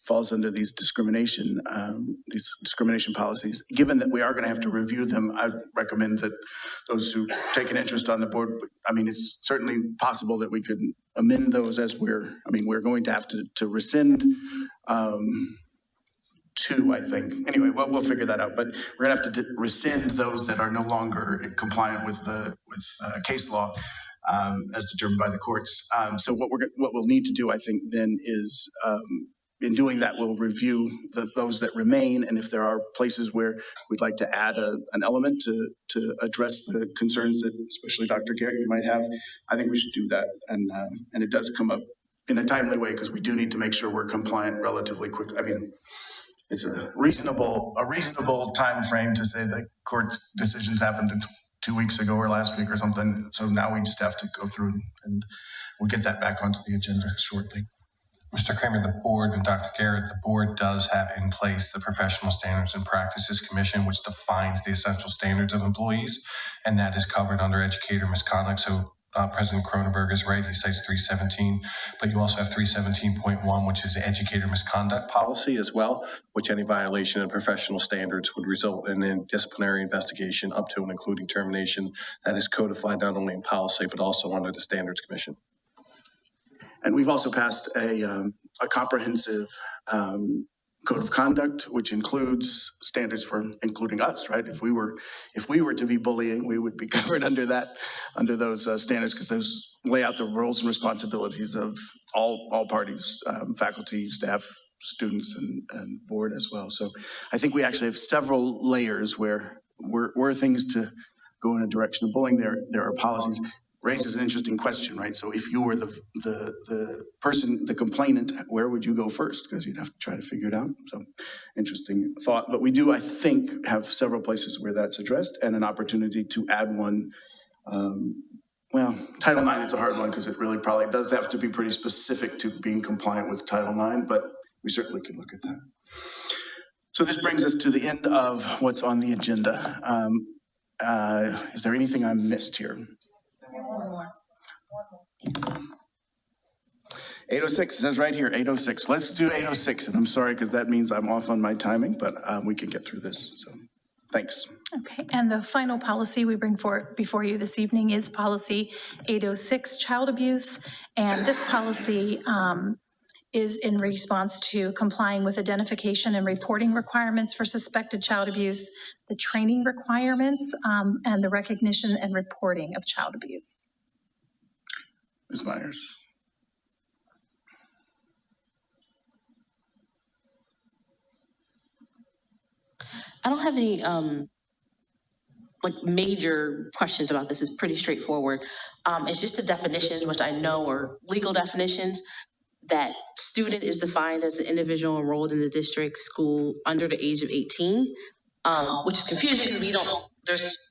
falls under these discrimination policies. Given that we are going to have to review them, I recommend that those who take an interest on the board, I mean, it's certainly possible that we could amend those as we're going to have to rescind two, I think. Anyway, we'll figure that out. But we're going to have to rescind those that are no longer compliant with case law as determined by the courts. So what we'll need to do, I think, then is in doing that, we'll review those that remain, and if there are places where we'd like to add an element to address the concerns that especially Dr. Garrett you might have, I think we should do that. And it does come up in a timely way because we do need to make sure we're compliant relatively quickly. I mean, it's a reasonable time frame to say that court's decisions happened 2 weeks ago or last week or something. So now we just have to go through and we'll get that back onto the agenda shortly. Mr. Kramer, the board and Dr. Garrett, the board does have in place the Professional Standards and Practices Commission, which defines the essential standards of employees, and that is covered under educator misconduct. So President Cronenberg is right, he cites 317, but you also have 317.1, which is the educator misconduct policy as well, which any violation of professional standards would result in a disciplinary investigation up to and including termination. That is codified not only in policy, but also under the Standards Commission. And we've also passed a comprehensive code of conduct, which includes standards for including us, right? If we were to be bullying, we would be covered under those standards, because those lay out the roles and responsibilities of all parties, faculty, staff, students, and board as well. So I think we actually have several layers where were things to go in a direction of bullying. There are policies. raises an interesting question, right? So if you were the person, the complainant, where would you go first? Because you'd have to try to figure it out. So interesting thought. But we do, I think, have several places where that's addressed and an opportunity to add one. Well, Title IX is a hard one because it really probably does have to be pretty specific to being compliant with Title IX, but we certainly could look at that. So this brings us to the end of what's on the agenda. Is there anything I missed here? 806, it says right here, 806. Let's do 806, and I'm sorry because that means I'm off on my timing, but we can get through this, so thanks. Okay, and the final policy we bring forward before you this evening is policy 806, child abuse. And this policy is in response to complying with identification and reporting requirements for suspected child abuse, the training requirements, and the recognition and reporting of child abuse. Ms. Myers. I don't have any like major questions about this. It's pretty straightforward. It's just the definitions, which I know are legal definitions, that student is defined as an individual enrolled in the district school under the age of 18, which is confusing because we don't,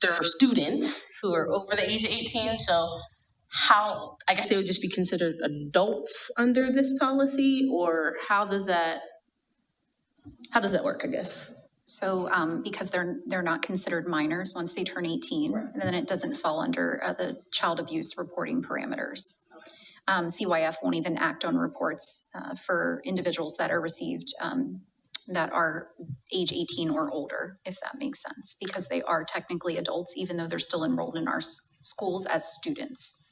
there are students who are over the age of 18, so how, I guess they would just be considered adults under this policy, or how does that work, I guess? So because they're not considered minors once they turn 18, and then it doesn't fall under the child abuse reporting parameters. CYF won't even act on reports for individuals that are received that are age 18 or older, if that makes sense, because they are technically adults, even though they're still enrolled in our schools as students.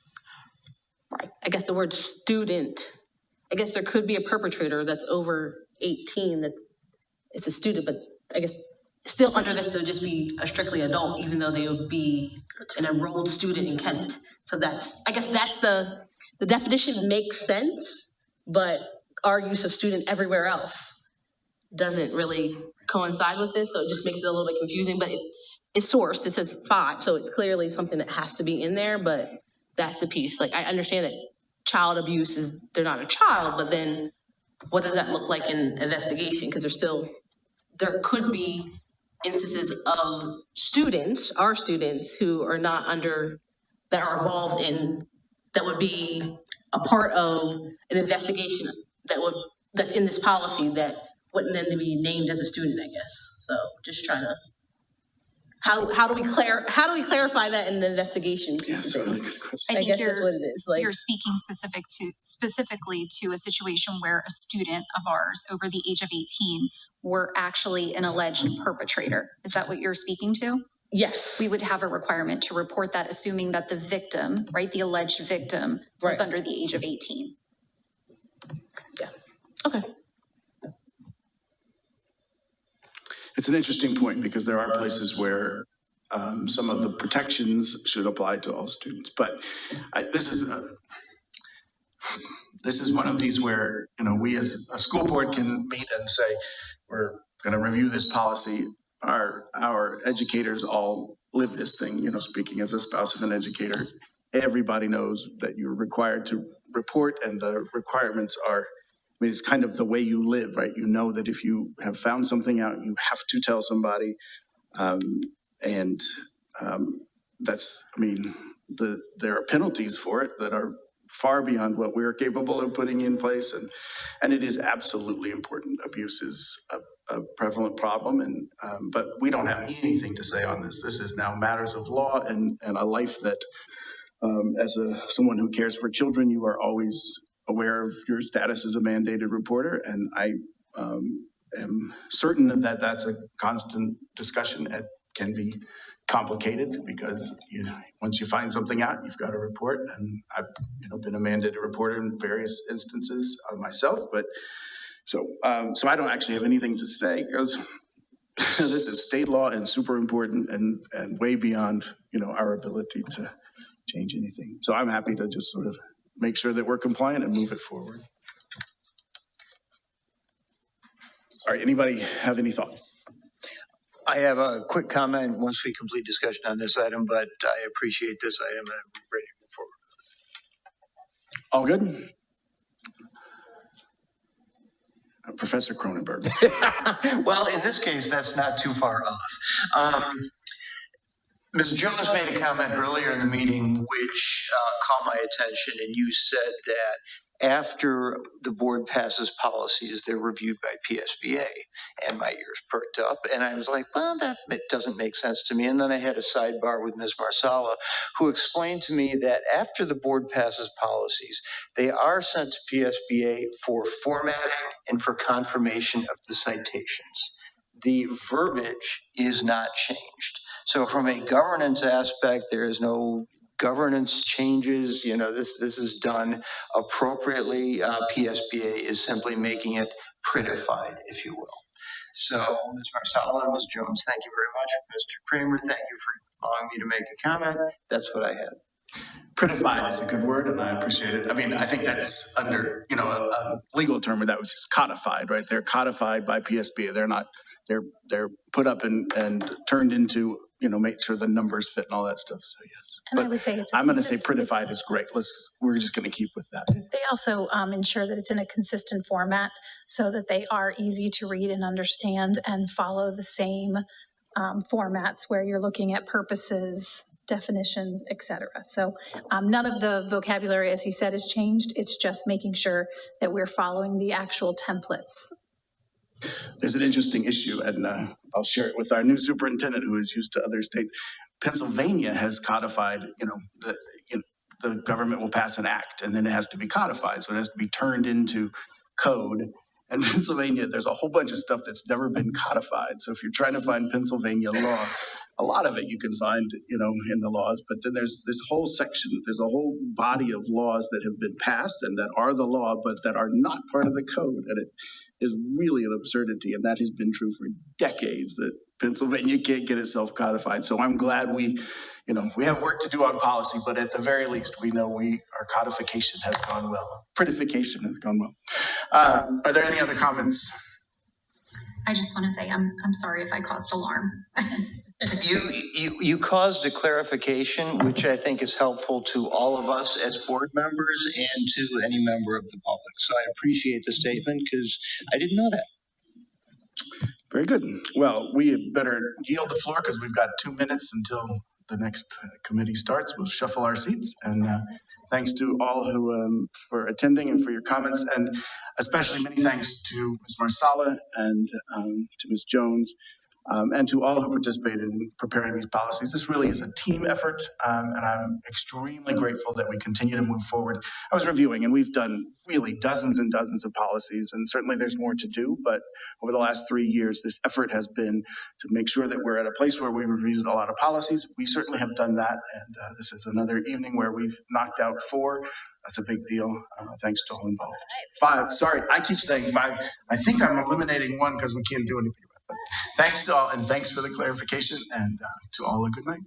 Right. I guess the word student, I guess there could be a perpetrator that's over 18 that's it's a student, but I guess still under this, they'll just be a strictly adult, even though they would be an enrolled student in Kennett. So I guess that's the definition makes sense, but our use of student everywhere else doesn't really coincide with this. So it just makes it a little bit confusing, but it's sourced, it says 5. So it's clearly something that has to be in there, but that's the piece. Like, I understand that child abuse is, they're not a child, but then what does that look like in investigation? Because there could be instances of students, our students, who are not that are involved in, that would be a part of an investigation that's in this policy that wouldn't then be named as a student, I guess. So just trying to, how do we clarify that in the investigation piece of things? I guess think that's what it is. Like, you're speaking specifically to a situation where a student of ours over the age of 18 were actually an alleged perpetrator. Is that what you're speaking to? yes. We would have a requirement to report that, assuming that the victim, right, the alleged victim, was Right. under the age of 18. Yeah. Okay. It's an interesting point because there are places where some of the protections should apply to all students. But this is one of these where, we as a school board can meet and say, we're going to review this policy. Our educators all live this thing, speaking as a spouse of an educator. Everybody knows that you're required to report, and the requirements are, it's kind of the way you live, right? You know that if you have found something out, you have to tell somebody. That's, there are penalties for it that are far beyond what we're capable of putting in place. And it is absolutely important. Abuse is a prevalent problem, but we don't have anything to say on this. This is now matters of law and a life that, as someone who cares for children, you are always aware of your status as a mandated reporter, and I am certain that that's a constant discussion. It can be complicated because once you find something out, you've got to report. And I've been a mandated reporter in various instances myself, but so I don't actually have anything to say because this is state law and super important and way beyond our ability to change anything. So I'm happy to just sort of make sure that we're compliant and move it forward. All right, anybody have any thoughts? I have a quick comment once we complete discussion on this item, but I appreciate this item and I'm ready to move forward. All good? Professor Cronenberg. Well, in this case, that's not too far off. Ms. Jones made a comment earlier in the meeting which caught my attention, and you said that after the board passes policies, they're reviewed by PSBA, and my ears perked up, and I was like, well, that doesn't make sense to me. And then I had a sidebar with Ms. Marsala, who explained to me that after the board passes policies, they are sent to PSBA for formatting and for confirmation of the citations. The verbiage is not changed. So from a governance aspect, there is no governance changes. You know, this is done appropriately. PSBA is simply making it prettified, if you will. So Ms. Marsala, Ms. Jones, thank you very much. Mr. Kramer, thank you for allowing me to make a comment. That's what I had. Prettified is a good word, and I appreciate it. I mean, I think that's under, you know, a legal term, that was just codified, right? They're codified by PSBA. They're not, they're put up and turned into, you know, make sure the numbers fit and all that stuff. So yes. And I But would say it's. I'm going to say prettified is great. We're just going to keep with that. They also ensure that it's in a consistent format so that they are easy to read and understand and follow the same formats where you're looking at purposes, definitions, et cetera. So none of the vocabulary, as he said, has changed. It's just making sure that we're following the actual templates. There's an interesting issue, and I'll share it with our new superintendent who is used to other states. Pennsylvania has codified, the government will pass an act and then it has to be codified. So it has to be turned into code. And Pennsylvania, there's a whole bunch of stuff that's never been codified. So if you're trying to find Pennsylvania law, a lot of it you can find, in the laws, but then there's this whole section, there's a whole body of laws that have been passed and that are the law, but that are not part of the code. And it is really an absurdity. And that has been true for decades, that Pennsylvania can't get itself codified. So I'm glad we have work to do on policy, but at the very least, we know our codification has gone well. Prettification has gone well. Are there any other comments? I just want to say I'm sorry if I caused alarm. You caused a clarification, which I think is helpful to all of us as board members and to any member of the public. So I appreciate the statement because I didn't know that. Very good. Well, we better yield the floor because we've got 2 minutes until the next committee starts. We'll shuffle our seats, and thanks to all who for attending and for your comments, and especially many thanks to Ms. Marsala and to Ms. Jones. And to all who participated in preparing these policies. This really is a team effort, and I'm extremely grateful that we continue to move forward. I was reviewing, and we've done really dozens and dozens of policies, and certainly there's more to do, but over the last 3 years, this effort has been to make sure that we're at a place where we've reviewed a lot of policies. We certainly have done that, and this is another evening where we've knocked out 4. That's a big deal. Thanks to all involved. 5, sorry, I keep saying 5. I think I'm eliminating 1 because we can't do anything. Thanks to all, and thanks for the clarification, and to all a good night.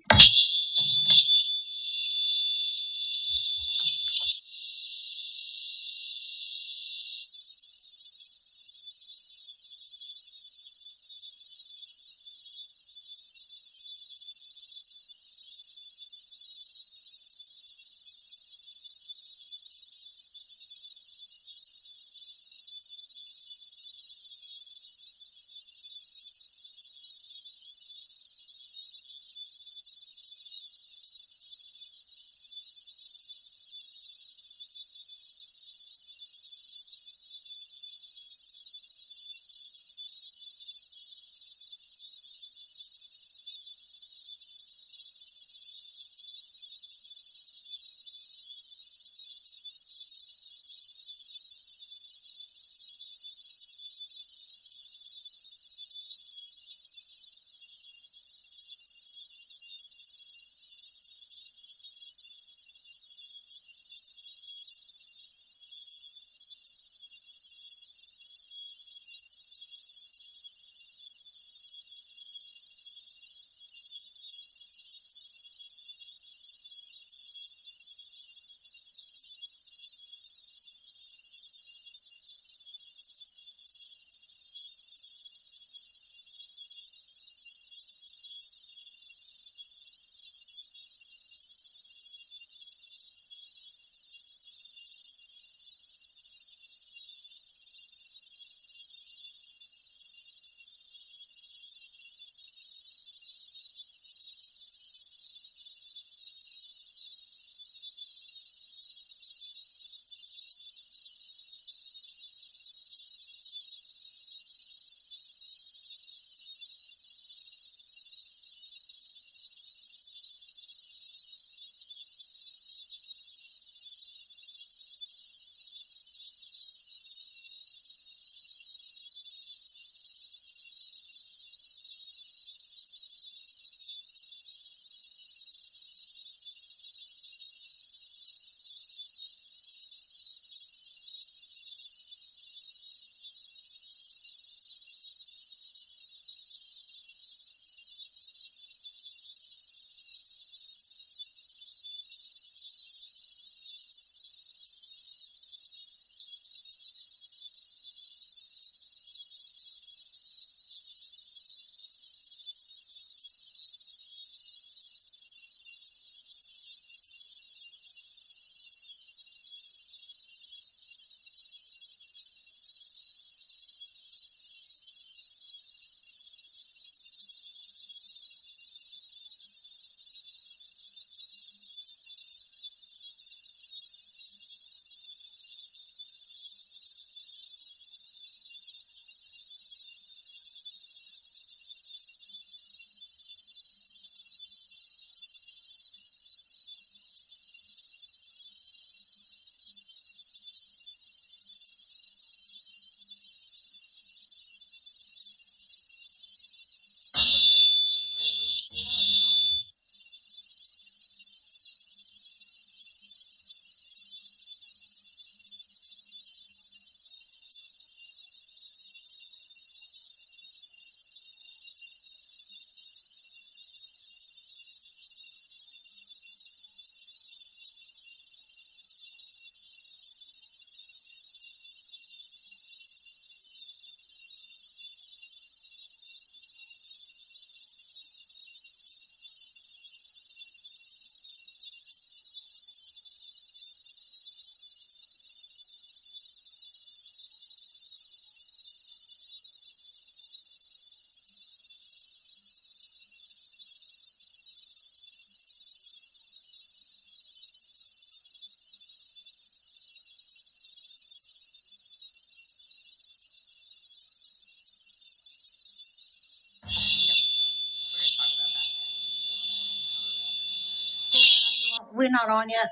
we're not on yet?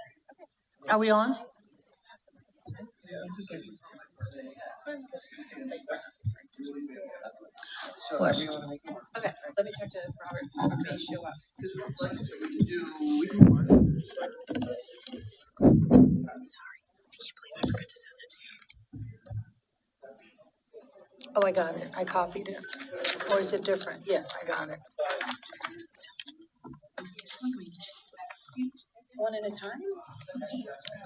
Are we on? What? Okay, let me talk to Robert. May show up. Oh, I got it. I copied it. Or is it different? Yeah, I got it. One at a time?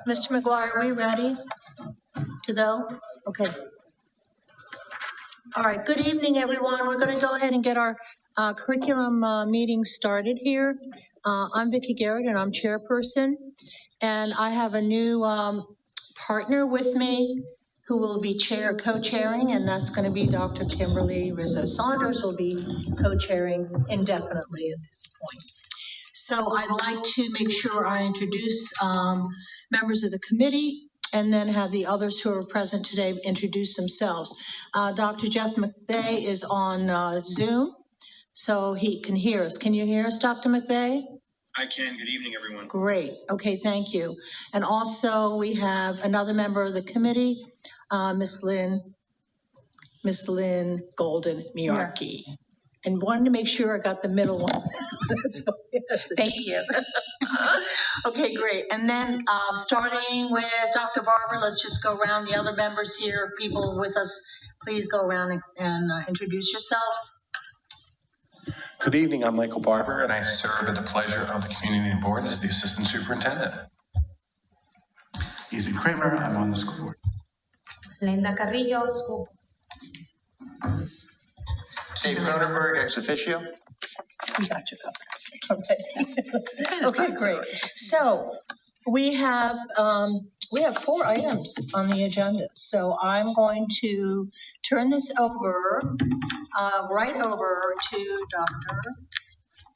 Mr. McGuire, are we ready to go? Okay. All right, good evening, everyone. We're going to go ahead and get our curriculum meeting started here. I'm Vicki Garrett, and I'm chairperson. And I have a new partner with me who will be co-chairing, and that's going to be Dr. Kimberly Rizzo Saunders will be co-chairing indefinitely at this point. So I'd like to make sure I introduce members of the committee and then have the others who are present today introduce themselves. Dr. Jeff McVeigh is on Zoom, so he can hear us. Can you hear us, Dr. McVeigh? I can. Good evening, everyone. Great. Okay, thank you. And also we have another member of the committee, Miss Lynn Golden Miarkey. And wanted to make sure I got the middle one. Thank you. Okay, great. And then starting with Dr. Barber, let's just go around the other members here, people with us. Please go around and introduce yourselves. Good evening, I'm Michael Barber, and I serve at the pleasure of the Community Board as the Assistant Superintendent. Ethan Kramer, I'm on the school board. Linda Carrillo, school. Dave Cronenberg, ex officio. We got you covered. Okay, great. So we have 4 items on the agenda. So I'm going to turn this over, right over to Dr.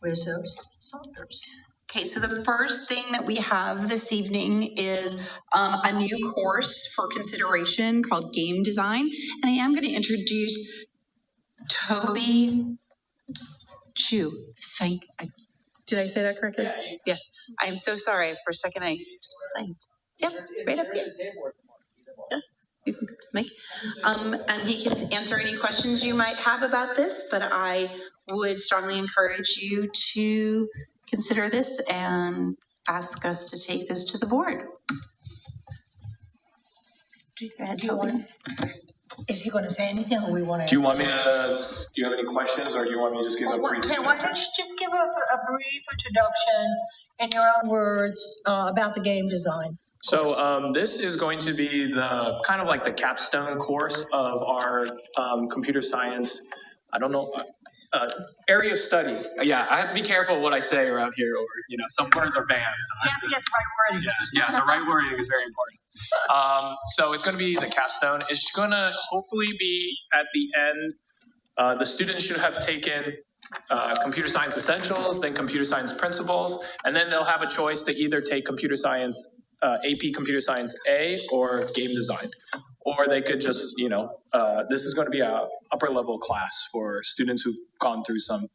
Rizzo Saunders. Okay, so the first thing that we have this evening is a new course for consideration called Game Design. And I am going to introduce Toby Chu. Did I say that correctly? Yes. I am so sorry. For a second, I just blanked. Yep, it's right up here. Yeah, you can go to Mike. And he can answer any questions you might have about this, but I would strongly encourage you to consider this and ask us to take this to the board. Go ahead, Toby. Is he going to say anything, or we want to? Do you want me to, do you have any questions, or do you want me to just give a brief? Why don't you just give a brief introduction in your own words about the game design? So this is going to be the kind of like the capstone course of our computer science, area of study. Yeah, I have to be careful what I say around here, or some words are banned. So you have to get the right wording. Yeah, the right wording is very important. So it's going to be the capstone. It's going to hopefully be at the end. The students should have taken computer science essentials, then computer science principles, and then they'll have a choice to either take computer science, AP Computer Science A, or game design. Or they could just, this is going to be a upper level class for students who've gone through some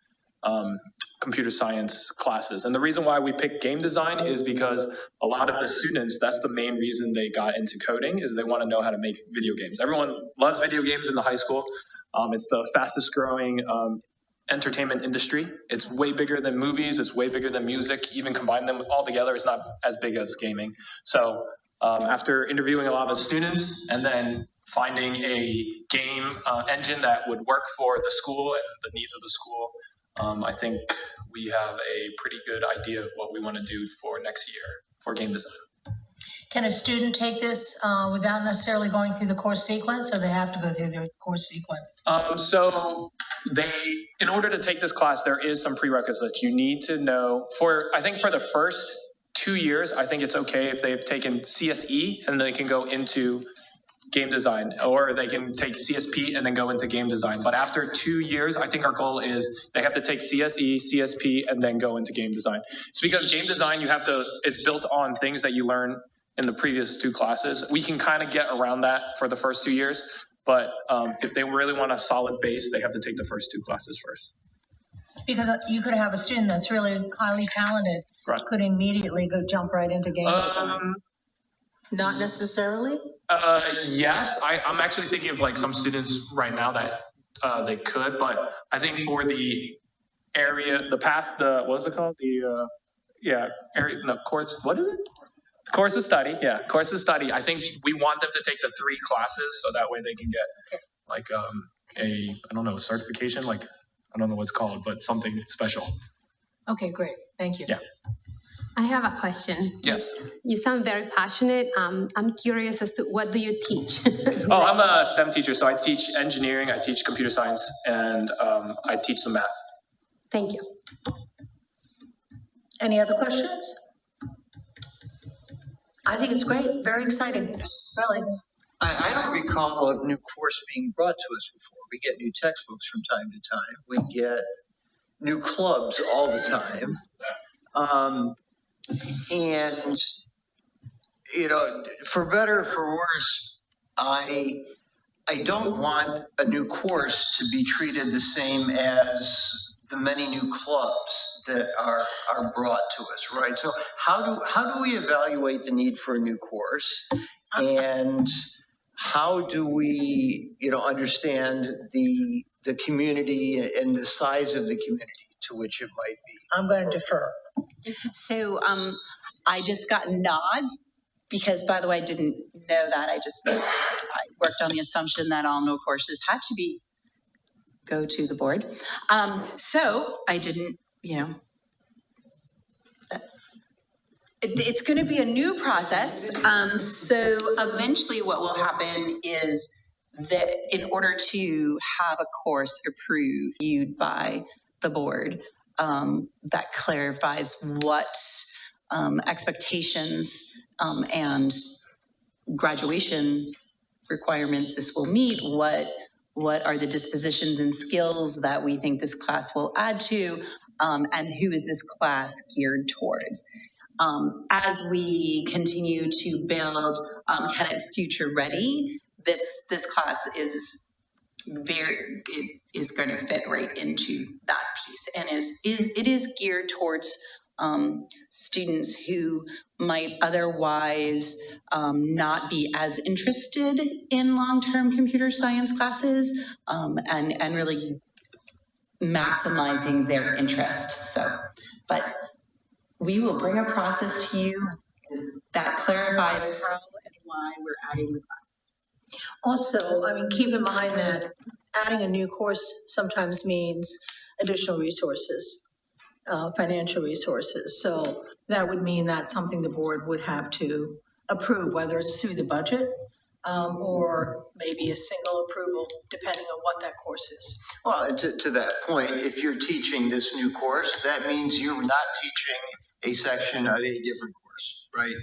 computer science classes. And the reason why we picked game design is because a lot of the students, that's the main reason they got into coding, is they want to know how to make video games. Everyone loves video games in the high school. It's the fastest growing entertainment industry. It's way bigger than movies. It's way bigger than music. Even combine them all together, it's not as big as gaming. So after interviewing a lot of students and then finding a game engine that would work for the school and the needs of the school, I think we have a pretty good idea of what we want to do for next year for game design. Can a student take this without necessarily going through the course sequence, or they have to go through the course sequence? So in order to take this class, there is some prerequisites. You need to know, I think for the first 2 years, I think it's okay if they've taken CSE and they can go into game design, or they can take CSP and then go into game design. But after 2 years, I think our goal is they have to take CSE, CSP, and then go into game design. It's because game design, it's built on things that you learn in the previous 2 classes. We can kind of get around that for the first 2 years, but if they really want a solid base, they have to take the first 2 classes first. Because you could have a student that's really highly talented, Right. could immediately jump right into game design. Not necessarily? Yes, I'm actually thinking of like some students right now that they could, but I think for the area, the path, what is it called? Course, what is it? Course of study, yeah, course of study. I think we want them to take the 3 classes so that way they can get like I don't know, a certification, like, I don't know what's called, but something special. Okay, great, thank you. Yeah. I have a question. Yes. You sound very passionate. I'm curious as to what do you teach? Oh, I'm a STEM teacher, so I teach engineering, I teach computer science, and I teach some math. Thank you. Any other questions? I think it's great, very exciting, really. I don't recall a new course being brought to us before. We get new textbooks from time to time. We get new clubs all the time. And, you know, for better or for worse, I don't want a new course to be treated the same as the many new clubs that are brought to us, right? So how do we evaluate the need for a new course? And how do we, you know, understand the community and the size of the community to which it might be? I'm going to defer. So I just got nods because, by the way, I didn't know that. I worked on the assumption that all no courses had to go to the board. So I didn't, you know, it's going to be a new process. So eventually what will happen is that in order to have a course approved by the board, that clarifies what expectations and graduation requirements this will meet, what are the dispositions and skills that we think this class will add to, and who is this class geared towards. As we continue to build Cadet Future Ready, this class is going to fit right into that piece, and it is geared towards students who might otherwise not be as interested in long-term computer science classes, and really maximizing their interest. So, but we will bring a process to you that clarifies how and why we're adding the class. Also, I mean, keep in mind that adding a new course sometimes means additional resources, financial resources. So that would mean that's something the board would have to approve, whether it's through the budget or maybe a single approval, depending on what that course is. Well, to that point, if you're teaching this new course, that means you're not teaching a section of a different course, right?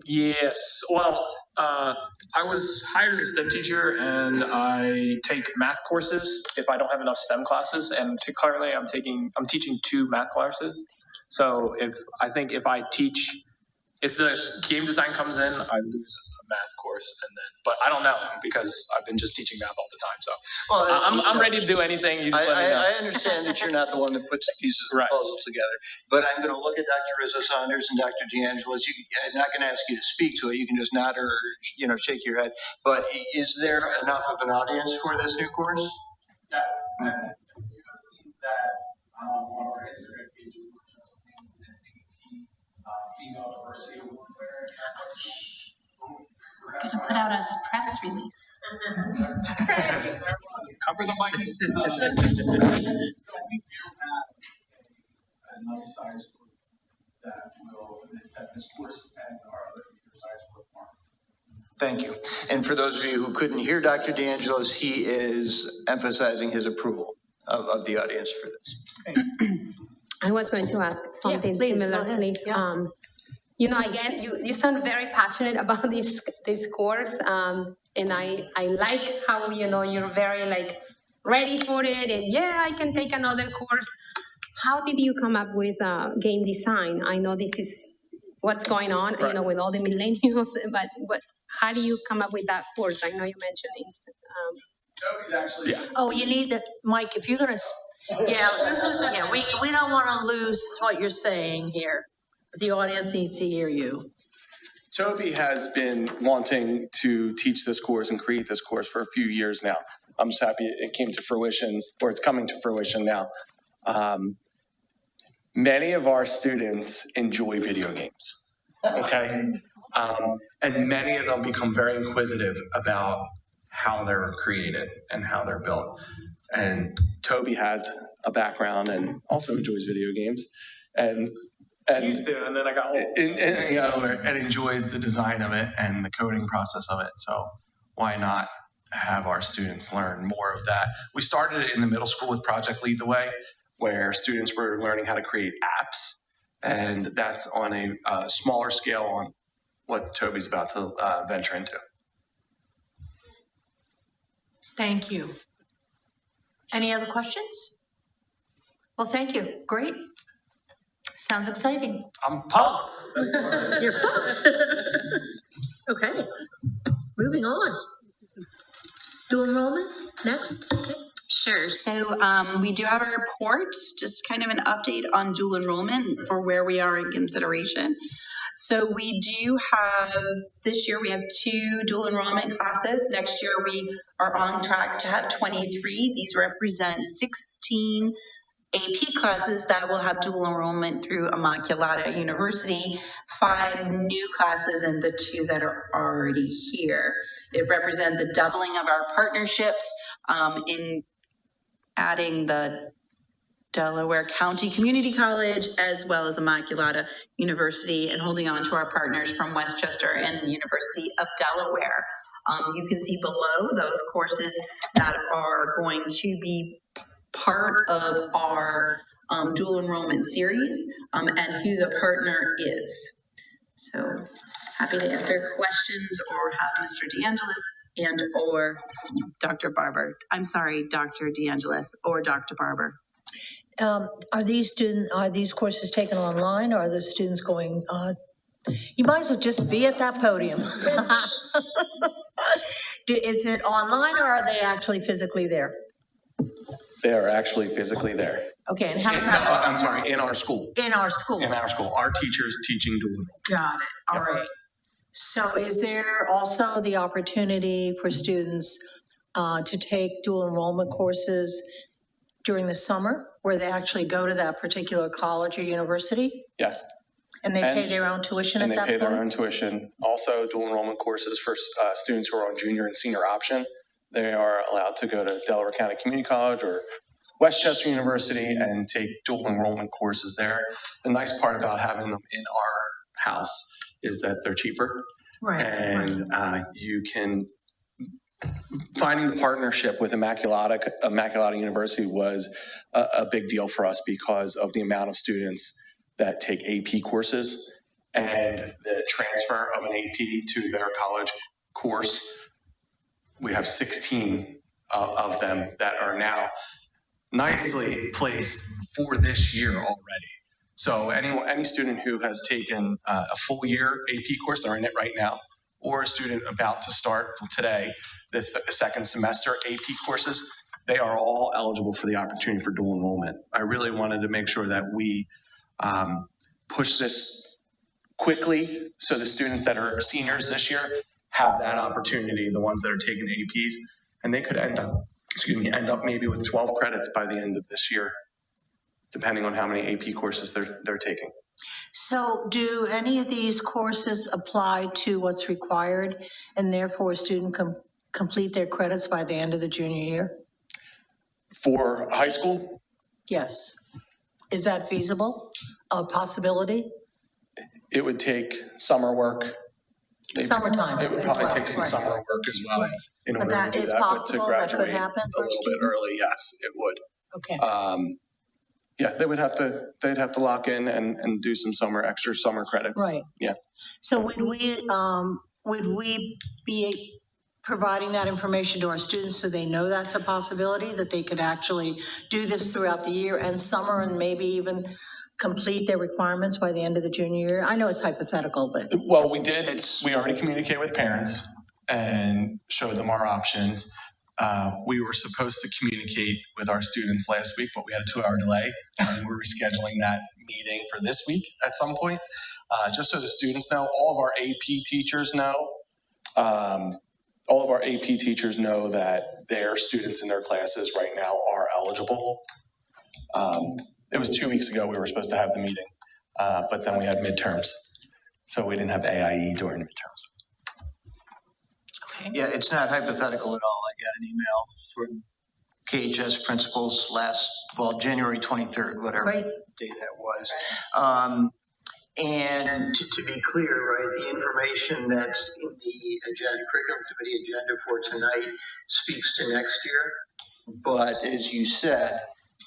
Yes. Well, I was hired as a STEM teacher, and I take math courses if I don't have enough STEM classes. And currently, I'm teaching 2 math classes. So if the game design comes in, I lose a math course, but I don't know because I've been just teaching math all the time. So I'm ready to do anything. You just let me know. I understand that you're not the one that puts the pieces of the puzzle together, but I'm going to look at Dr. Rizzo-Saunders and Dr. DeAngelis. I'm not going to ask you to speak to it. You can just nod or shake your head. But is there enough of an audience for this new course? Yes. You have seen that on our Instagram page. We were just named the Female Diversity Award winner. We're going to put out a press release. Cover the mic. So we do have another size group that will, that this course and our other computer science group are. Thank you. And for those of you who couldn't hear Dr. DeAngelis, he is emphasizing his approval of the audience for this. I was going to ask something similar, please. Yeah. Again, you sound very passionate about this course, and I like how you're very ready for it, and I can take another course. How did you come up with game design? I know this is what's going on, right, with all the millennials, but how do you come up with that course? I know you mentioned Toby's actually. Yeah. Oh, you need the, Mike, if you're gonna, yeah, we don't want to lose what you're saying here. The audience needs to hear you. Toby has been wanting to teach this course and create this course for a few years now. I'm just happy it came to fruition, or it's coming to fruition now. Many of our students enjoy video games, okay? And many of them become very inquisitive about how they're created and how they're built. And Toby has a background and also enjoys video games. And Used to, and then I got old. and enjoys the design of it and the coding process of it. So why not have our students learn more of that? We started it in the middle school with Project Lead the Way, where students were learning how to create apps. And that's on a smaller scale on what Toby's about to venture into. Thank you. Any other questions? Well, thank you. Great. Sounds exciting. I'm pumped. You're pumped. Okay, moving on. Dual enrollment, next. Sure. So we do have a report, just kind of an update on dual enrollment for where we are in consideration. So we do have, this year we have 2 dual enrollment classes. Next year we are on track to have 23. These represent 16 AP classes that will have dual enrollment through Immaculata University, 5 new classes, and the 2 that are already here. It represents a doubling of our partnerships in adding the Delaware County Community College as well as Immaculata University, and holding on to our partners from Westchester and the University of Delaware. You can see below those courses that are going to be part of our dual enrollment series and who the partner is. So happy to answer questions or have Mr. DeAngelis and or Dr. Barber. I'm sorry, Dr. DeAngelis or Dr. Barber. Are these courses taken online, or are the students going, you might as well just be at that podium. Is it online, or are they actually physically there? They are actually physically there. Okay, and how's that? I'm sorry, in our school. In our school? In our school. Our teachers teaching dual enrollment. Got it, all right. So is there also the opportunity for students to take dual enrollment courses during the summer, where they actually go to that particular college or university? Yes. And they pay their own tuition at that point? And they pay their own tuition. Also, dual enrollment courses for students who are on junior and senior option. They are allowed to go to Delaware County Community College or Westchester University and take dual enrollment courses there. The nice part about having them in our house is that they're cheaper. Right. And you can, finding the partnership with Immaculata University was a big deal for us because of the amount of students that take AP courses and the transfer of an AP to their college course. We have 16 of them that are now nicely placed for this year already. So any student who has taken a full year AP course, they're in it right now, or a student about to start today, the second semester AP courses, they are all eligible for the opportunity for dual enrollment. I really wanted to make sure that we push this quickly so the students that are seniors this year have that opportunity, the ones that are taking APs, and they could end up maybe with 12 credits by the end of this year, depending on how many AP courses they're taking. So do any of these courses apply to what's required, and therefore a student can complete their credits by the end of the junior year? For high school? Yes. Is that feasible? A possibility? It would take summer work. Summertime. It would probably take some summer work as well in order to do that, but to graduate a little bit early, yes, it would. Okay. Yeah, they'd have to lock in and do some extra summer credits. Right. Yeah. So would we be providing that information to our students so they know that's a possibility, that they could actually do this throughout the year and summer, and maybe even complete their requirements by the end of the junior year? I know it's hypothetical, but. Well, we already communicated with parents and showed them our options. We were supposed to communicate with our students last week, but we had a 2-hour delay. And we're rescheduling that meeting for this week at some point. Just so the students know, all of our AP teachers know, that their students in their classes right now are eligible. It was 2 weeks ago we were supposed to have the meeting, but then we had midterms. So we didn't have AIE during midterms. Yeah, it's not hypothetical at all. I got an email from KHS principals January 23rd, whatever day that was. And to be clear, right, the information that's in the agenda, curriculum committee agenda for tonight speaks to next year. But as you said,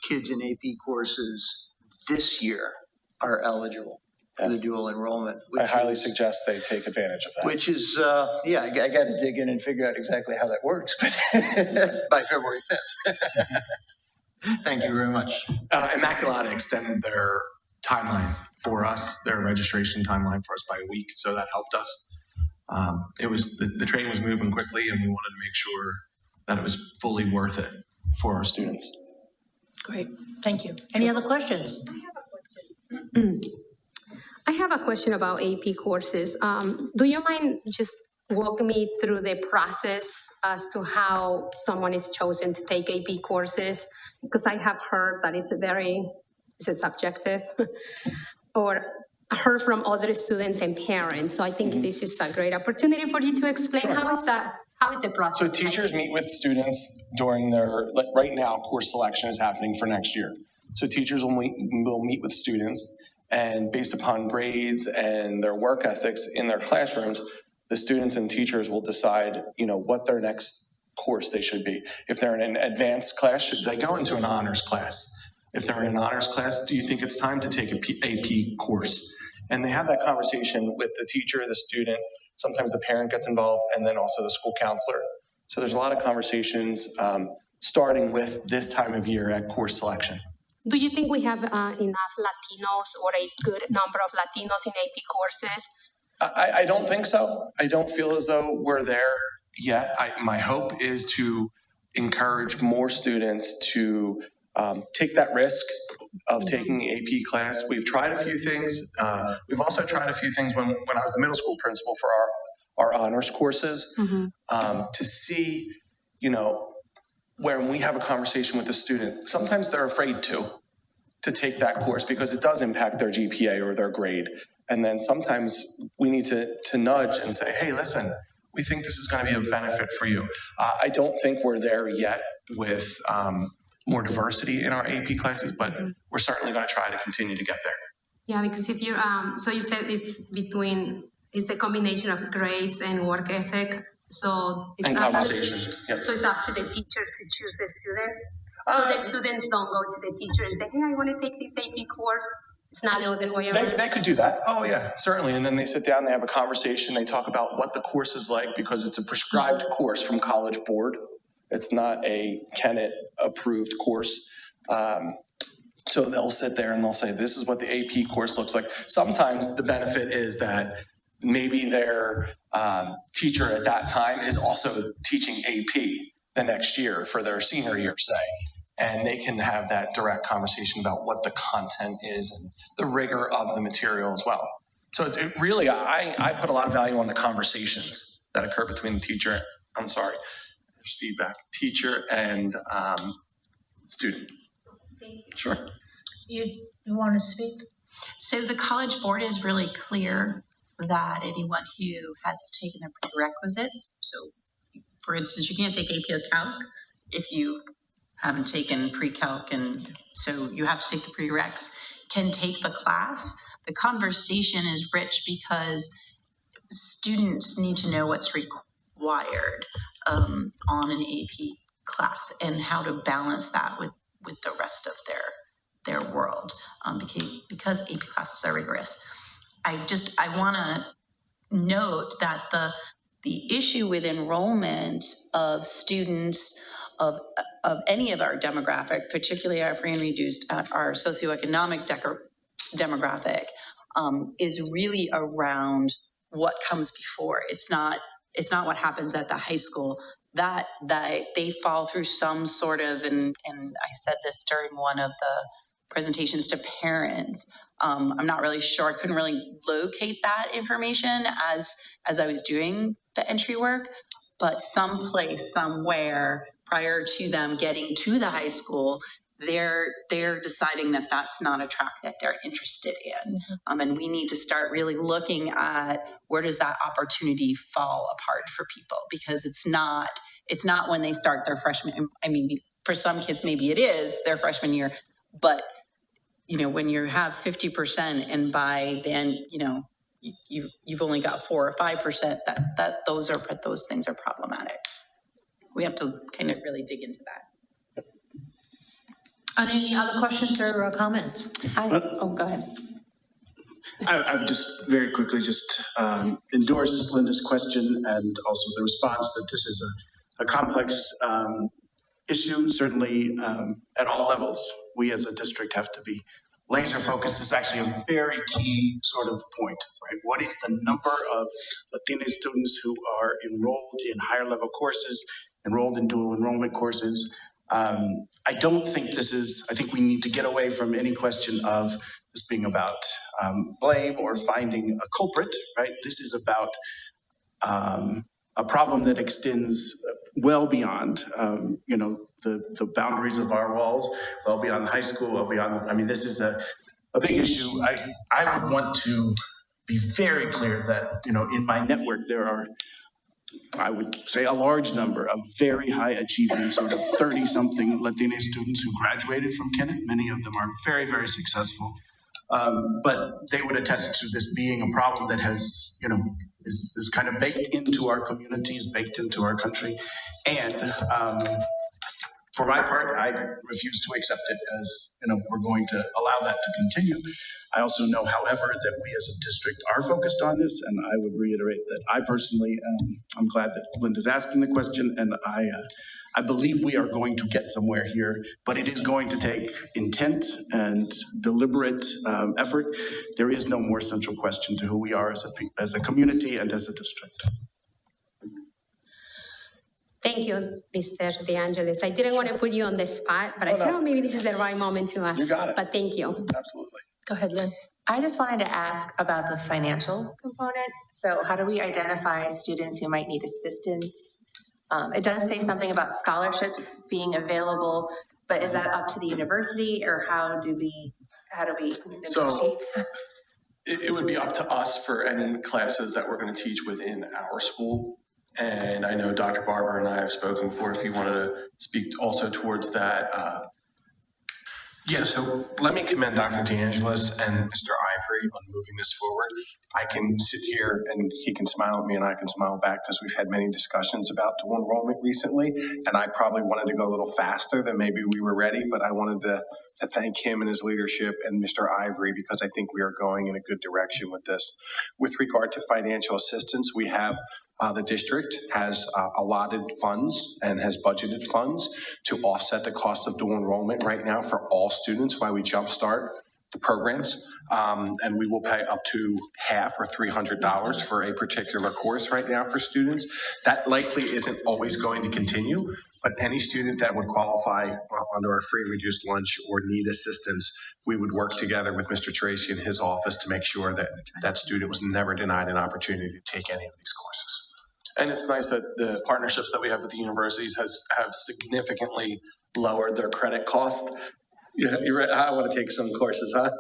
kids in AP courses this year are eligible for the dual enrollment. I highly suggest they take advantage of that. Which is, I got to dig in and figure out exactly how that works, but by February 5th. Thank you very much. Immaculata extended their timeline for us, their registration timeline for us by a week, so that helped us. It was the train was moving quickly, and we wanted to make sure that it was fully worth it for our students. Great, thank you. Any other questions? I have a question about AP courses. Do you mind just walking me through the process as to how someone is chosen to take AP courses? Because I have heard that it's subjective? Or heard from other students and parents. So I think this is a great opportunity for you to explain how is the process? So teachers meet with students during right now, course selection is happening for next year. So teachers will meet with students, and based upon grades and their work ethics in their classrooms, the students and teachers will decide, what their next course they should be. If they're in an advanced class, should they go into an honors class? If they're in an honors class, do you think it's time to take an AP course? And they have that conversation with the teacher, the student, sometimes the parent gets involved, and then also the school counselor. So there's a lot of conversations starting with this time of year at course selection. Do you think we have enough Latinos or a good number of Latinos in AP courses? I don't think so. I don't feel as though we're there yet. My hope is to encourage more students to take that risk of taking an AP class. We've tried a few things. We've also tried a few things when I was the middle school principal for our honors courses to see, when we have a conversation with a student, sometimes they're afraid to take that course because it does impact their GPA or their grade. And then sometimes we need to nudge and say, hey, listen, we think this is going to be a benefit for you. I don't think we're there yet with more diversity in our AP classes, but we're certainly going to try to continue to get there. Yeah, because if you're, so you said it's a combination of grades and work ethic. So it's conversation. Yep. So it's up to the teacher to choose the students. So the students don't go to the teacher and say, hey, I want to take this AP course. It's not the other way around. They could do that. Oh, yeah, certainly. And then they sit down, they have a conversation, they talk about what the course is like because it's a prescribed course from College Board. It's not a Kennett approved course. So they'll sit there and they'll say, this is what the AP course looks like. Sometimes the benefit is that maybe their teacher at that time is also teaching AP the next year for their senior year, say. And they can have that direct conversation about what the content is and the rigor of the material as well. So it really, I put a lot of value on the conversations that occur between the teacher, there's feedback, teacher and student. Thank you. Sure. You want to speak? So the College Board is really clear that anyone who has taken their prerequisites, so for instance, you can't take AP Calc if you haven't taken pre-calc, and so you have to take the prereqs, can take the class. The conversation is rich because students need to know what's required on an AP class and how to balance that with the rest of their world because AP classes are rigorous. I want to note that the issue with enrollment of students of any of our demographic, particularly our free and reduced, our socioeconomic demographic, is really around what comes before. It's not what happens at the high school. that they fall through some sort of, and I said this during one of the presentations to parents. I'm not really sure. I couldn't really locate that information as I was doing the entry work, but someplace, somewhere prior to them getting to the high school, they're deciding that that's not a track that they're interested in. And we need to start really looking at where does that opportunity fall apart for people, because it's not when they start their freshman. I mean, for some kids, maybe it is their freshman year, but when you have 50% and by then, you've only got 4 or 5%, that those things are problematic. We have to kind of really dig into that. Any other questions or comments? Go ahead. I would just very quickly just endorse Linda's question and also the response that this is a complex issue, certainly at all levels. We as a district have to be laser focused. This is actually a very key sort of point, right? What is the number of Latina students who are enrolled in higher level courses, enrolled in dual enrollment courses? I don't think I think we need to get away from any question of this being about blame or finding a culprit, right? This is about a problem that extends well beyond, the boundaries of our walls, well beyond high school, well beyond, this is a big issue. I would want to be very clear that, in my network, there are, I would say, a large number of very high achieving, sort of 30-something Latina students who graduated from Kennett. Many of them are very, very successful. But they would attest to this being a problem that has, is kind of baked into our communities, baked into our country. And for my part, I refuse to accept it as, we're going to allow that to continue. I also know, however, that we as a district are focused on this, and I would reiterate that I personally, I'm glad that Linda's asking the question, and I believe we are going to get somewhere here, but it is going to take intent and deliberate effort. There is no more central question to who we are as a community and as a district. Thank you, Mr. De Angelis. I didn't want to put you on the spot, but I said, maybe this is the right moment to ask. You got it. But thank you. Absolutely. Go ahead, Lynn. I just wanted to ask about the financial component. So how do we identify students who might need assistance? It does say something about scholarships being available, but is that up to the university, or how do we negotiate So that? it would be up to us for any classes that we're going to teach within our school. And I know Dr. Barber and I have spoken before, if you wanted to speak also towards that. Yeah, so let me commend Dr. DeAngelis and Mr. Ivory on moving this forward. I can sit here and he can smile at me and I can smile back because we've had many discussions about dual enrollment recently, and I probably wanted to go a little faster than maybe we were ready, but I wanted to thank him and his leadership and Mr. Ivory because I think we are going in a good direction with this. With regard to financial assistance, we have the district has allotted funds and has budgeted funds to offset the cost of dual enrollment right now for all students while we jumpstart the programs. And we will pay up to half or $300 for a particular course right now for students. That likely isn't always going to continue, but any student that would qualify under a free reduced lunch or need assistance, we would work together with Mr. Tracy and his office to make sure that that student was never denied an opportunity to take any of these courses. And it's nice that the partnerships that we have with the universities have significantly lowered their credit cost. Yeah, you're right. I want to take some courses, huh?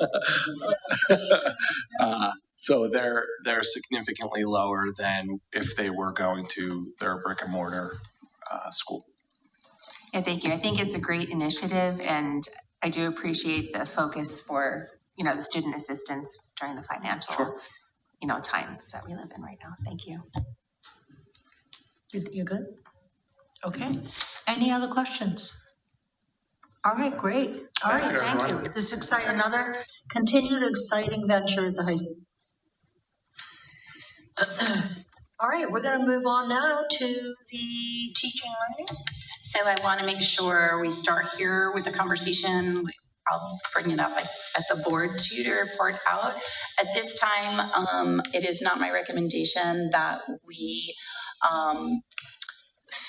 So they're significantly lower than if they were going to their brick and mortar school. Yeah, thank you. I think it's a great initiative, and I do appreciate the focus for, the student assistance during the financial, times that we live in right now. Thank you. You good? Okay. Any other questions? All right, great. All right, thank you. This is exciting, another continued exciting venture at the high school. All right, we're going to move on now to the teaching learning. So I want to make sure we start here with the conversation. I'll bring it up at the board too to report out. At this time, it is not my recommendation that we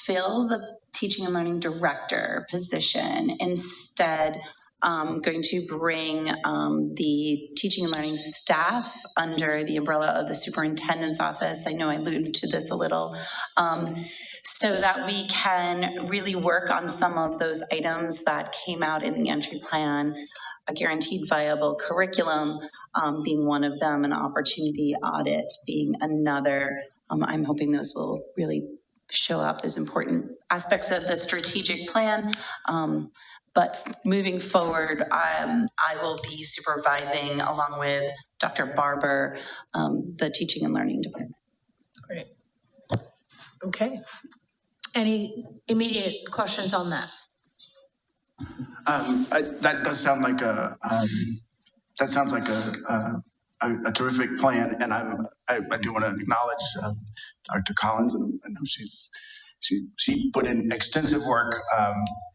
fill the teaching and learning director position. Instead, going to bring the teaching and learning staff under the umbrella of the superintendent's office. I know I alluded to this a little, so that we can really work on some of those items that came out in the entry plan, a guaranteed viable curriculum being one of them, an opportunity audit being another. I'm hoping those will really show up as important aspects of the strategic plan. But moving forward, I will be supervising, along with Dr. Barber, the teaching and learning department. Great. Okay. Any immediate questions on that? That does sound like a terrific plan, and I do want to acknowledge Dr. Collins, and I know she put in extensive work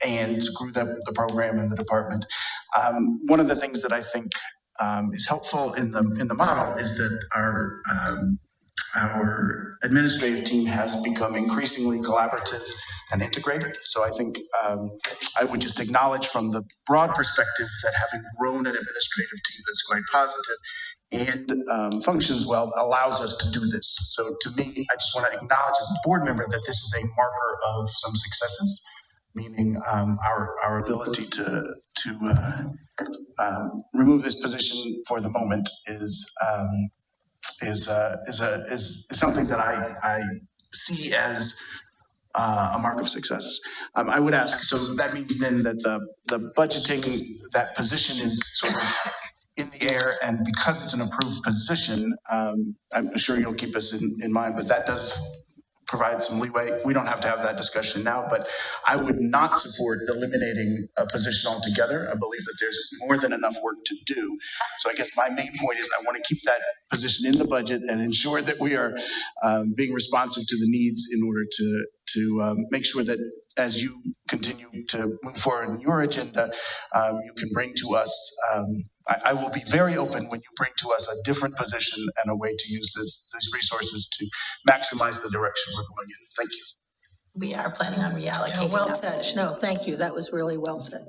and grew the program in the department. One of the things that I think is helpful in the model is that our administrative team has become increasingly collaborative and integrated. So I think I would just acknowledge from the broad perspective that having grown an administrative team that's quite positive and functions well allows us to do this. So to me, I just want to acknowledge as a board member that this is a marker of some successes, meaning our ability to remove this position for the moment is something that I see as a mark of success. I would ask, so that means then that the budgeting, that position is sort of in the air, and because it's an approved position, I'm sure you'll keep us in mind, but that does provide some leeway. We don't have to have that discussion now, but I would not support eliminating a position altogether. I believe that there's more than enough work to do. So I guess my main point is I want to keep that position in the budget and ensure that we are being responsive to the needs in order to make sure that as you continue to move forward in your agenda, you can bring to us, I will be very open when you bring to us a different position and a way to use these resources to maximize the direction we're going in. Thank you. We are planning on reallocating. Well said. No, thank you. That was really well said.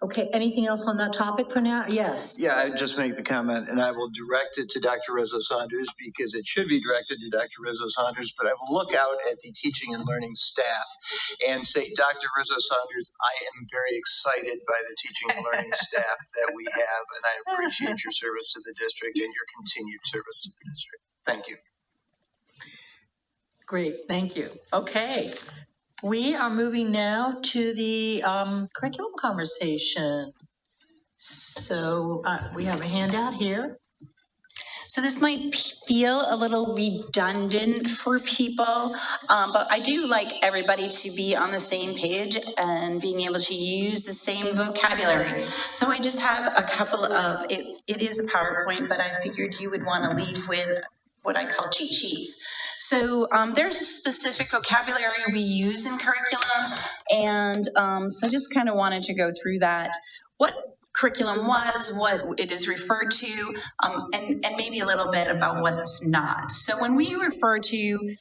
Okay, anything else on that topic for now? Yes. Yeah, I'd just make the comment, and I will direct it to Dr. Rizzo Saunders because it should be directed to Dr. Rizzo Saunders, but I will look out at the teaching and learning staff and say, Dr. Rizzo Saunders, I am very excited by the teaching and learning staff that we have, and I appreciate your service to the district and your continued service to the district. Thank you. Great, thank you. Okay, we are moving now to the curriculum conversation. So we have a handout here. So this might feel a little redundant for people, but I do like everybody to be on the same page and being able to use the same vocabulary. So I just have a couple of, it is a PowerPoint, but I figured you would want to leave with what I call cheat sheets. So there's a specific vocabulary we use in curriculum, and so I just kind of wanted to go through that. What curriculum was, what it is referred to, and maybe a little bit about what it's not. So when we refer to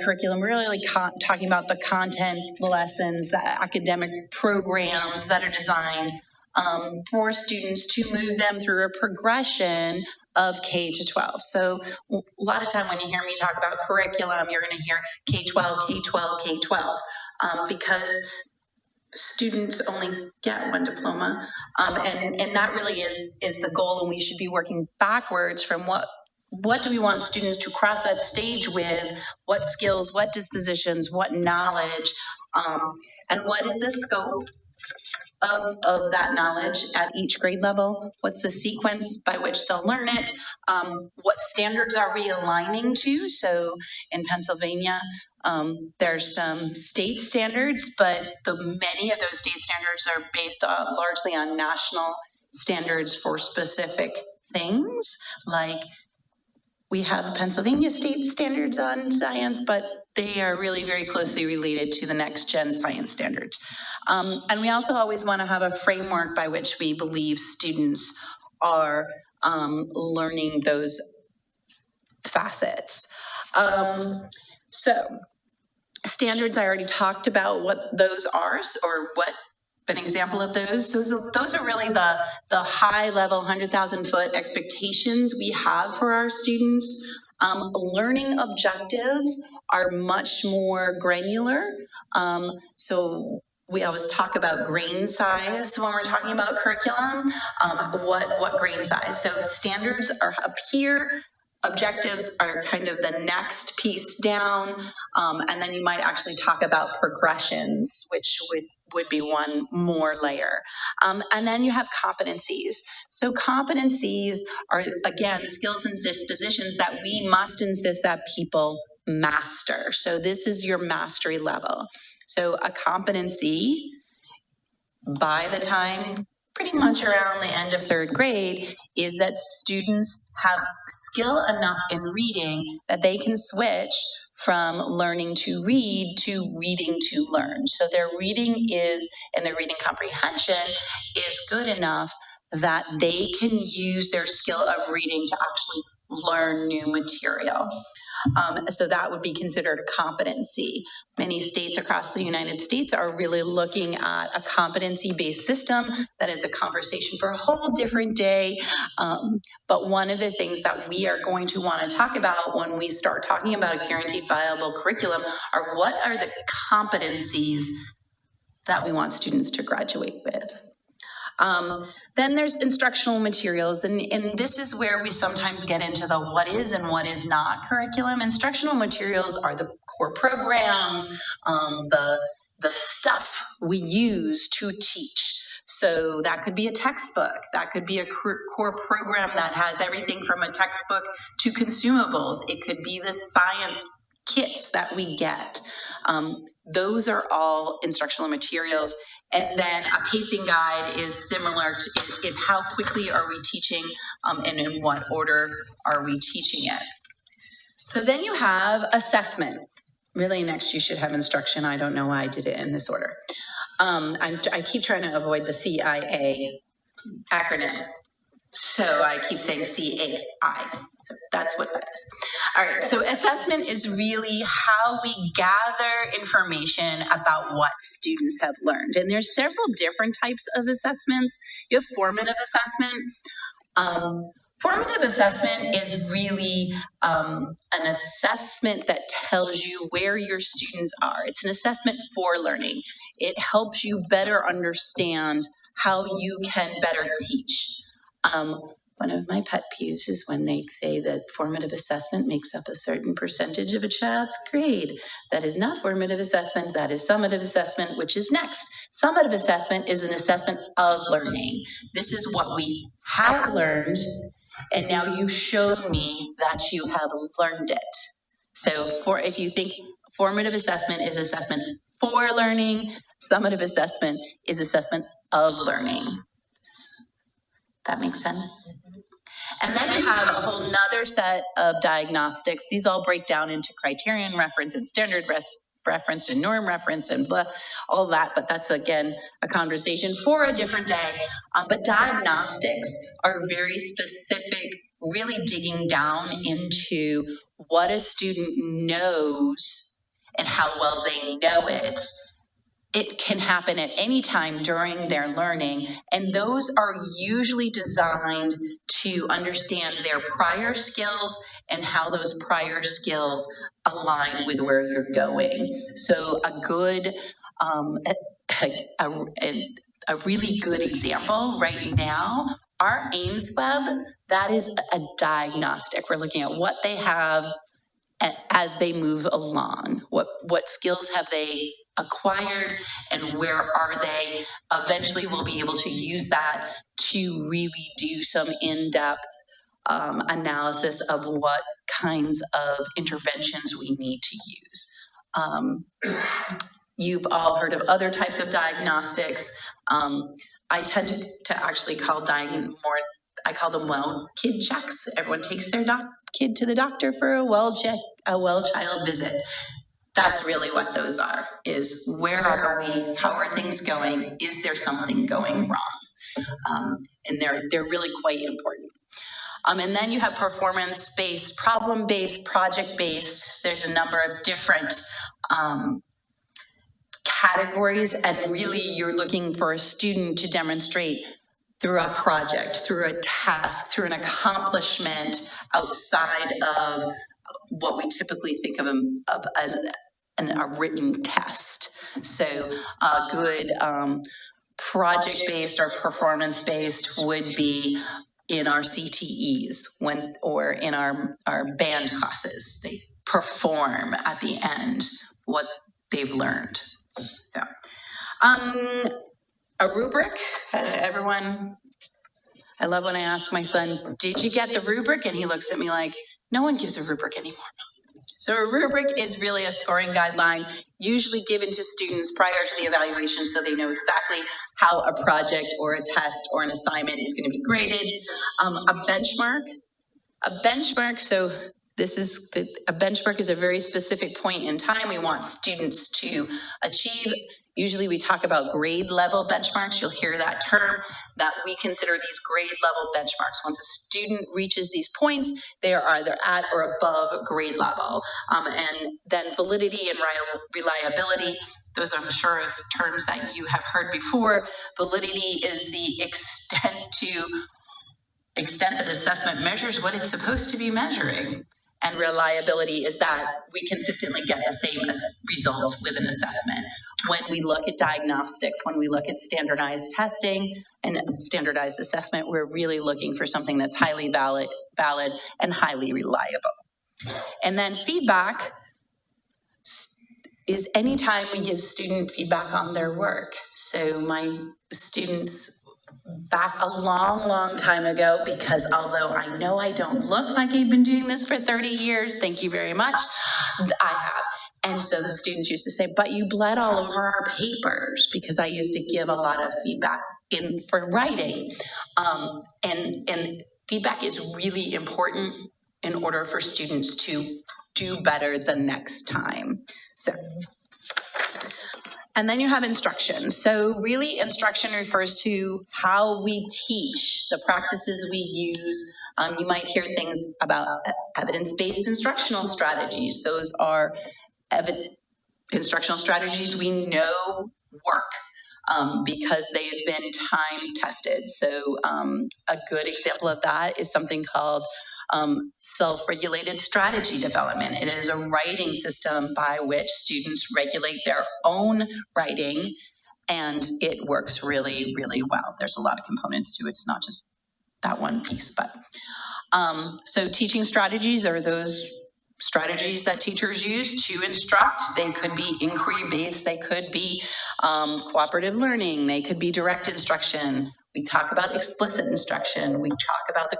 curriculum, we're really talking about the content, the lessons, the academic programs that are designed for students to move them through a progression of K to 12. So a lot of time when you hear me talk about curriculum, you're going to hear K-12, K-12, K-12, because students only get one diploma, and that really is the goal, and we should be working backwards from what do we want students to cross that stage with, what skills, what dispositions, what knowledge, and what is the scope of that knowledge at each grade level? What's the sequence by which they'll learn it? What standards are we aligning to? So in Pennsylvania, there's some state standards, but many of those state standards are based largely on national standards for specific things. Like we have Pennsylvania state standards on science, but they are really very closely related to the next gen science standards. And we also always want to have a framework by which we believe students are learning those facets. So Standards, I already talked about what those are, or what an example of those. Those are really the high level 100,000 foot expectations we have for our students. Learning objectives are much more granular. So we always talk about grain size when we're talking about curriculum. What grain size? So standards are up here. Objectives are kind of the next piece down, and then you might actually talk about progressions, which would be one more layer. And then you have competencies. So competencies are, again, skills and dispositions that we must insist that people master. So this is your mastery level. So a competency, by the time pretty much around the end of third grade, is that students have skill enough in reading that they can switch from learning to read to reading to learn. So their reading and their reading comprehension is good enough that they can use their skill of reading to actually learn new material. So that would be considered a competency. Many states across the United States are really looking at a competency-based system. That is a conversation for a whole different day. But one of the things that we are going to want to talk about when we start talking about a guaranteed viable curriculum are what are the competencies that we want students to graduate with. Then there's instructional materials, and this is where we sometimes get into the what is and what is not curriculum. Instructional materials are the core programs, the stuff we use to teach. So that could be a textbook, that could be a core program that has everything from a textbook to consumables. It could be the science kits that we get. Those are all instructional materials. And then a pacing guide is similar to, is how quickly are we teaching and in what order are we teaching it. So then you have assessment. Really next you should have instruction. I don't know why I did it in this order. I keep trying to avoid the CIA acronym. So I keep saying CAI. So that's what that is. All right, so assessment is really how we gather information about what students have learned. And there's several different types of assessments. You have formative assessment. Formative assessment is really an assessment that tells you where your students are. It's an assessment for learning. It helps you better understand how you can better teach. One of my pet peeves is when they say that formative assessment makes up a certain percentage of a child's grade. That is not formative assessment, that is summative assessment, which is next. Summative assessment is an assessment of learning. This is what we have learned, and now you've shown me that you have learned it. So if you think formative assessment is assessment for learning, summative assessment is assessment of learning. That makes sense? And then you have a whole nother set of diagnostics. These all break down into criterion reference and standard reference and norm reference and blah, all that. But that's, again, a conversation for a different day. But diagnostics are very specific, really digging down into what a student knows and how well they know it. It can happen at any time during their learning, and those are usually designed to understand their prior skills and how those prior skills align with where you're going. So a good, a really good example right now, our Ames Web, that is a diagnostic. We're looking at what they have as they move along. What skills have they acquired and where are they? Eventually we'll be able to use that to really do some in-depth analysis of what kinds of interventions we need to use. You've all heard of other types of diagnostics. I tend to actually call I call them well kid checks. Everyone takes their kid to the doctor for a well child visit. That's really what those are, is where are we, how are things going, is there something going wrong? And they're really quite important. And then you have performance-based, problem-based, project-based. There's a number of different categories, and really you're looking for a student to demonstrate through a project, through a task, through an accomplishment outside of what we typically think of a written test. So a good project-based or performance-based would be in our CTEs or in our band classes. They perform at the end what they've learned. So a rubric, everyone, I love when I ask my son, did you get the rubric? And he looks at me like, no one gives a rubric anymore. So a rubric is really a scoring guideline, usually given to students prior to the evaluation so they know exactly how a project or a test or an assignment is going to be graded. A benchmark, so a benchmark is a very specific point in time we want students to achieve. Usually we talk about grade level benchmarks. You'll hear that term, that we consider these grade level benchmarks. Once a student reaches these points, they are either at or above grade level. And then validity and reliability, those I'm sure are terms that you have heard before. Validity is the extent that assessment measures what it's supposed to be measuring. And reliability is that we consistently get the same results with an assessment. When we look at diagnostics, when we look at standardized testing and standardized assessment, we're really looking for something that's highly valid and highly reliable. And then feedback is anytime we give student feedback on their work. So my students back a long time ago, because although I know I don't look like I've been doing this for 30 years, thank you very much, I have. And so the students used to say, but you bled all over our papers, because I used to give a lot of feedback for writing. And feedback is really important in order for students to do better the next time. So. And then you have instruction. So really instruction refers to how we teach, the practices we use. You might hear things about evidence-based instructional strategies. Those are instructional strategies we know work because they've been time tested. So a good example of that is something called self-regulated strategy development. It is a writing system by which students regulate their own writing, and it works really well. There's a lot of components to it. It's not just that one piece, but so teaching strategies are those strategies that teachers use to instruct. They could be inquiry-based, they could be cooperative learning, they could be direct instruction. We talk about explicit instruction. We talk about the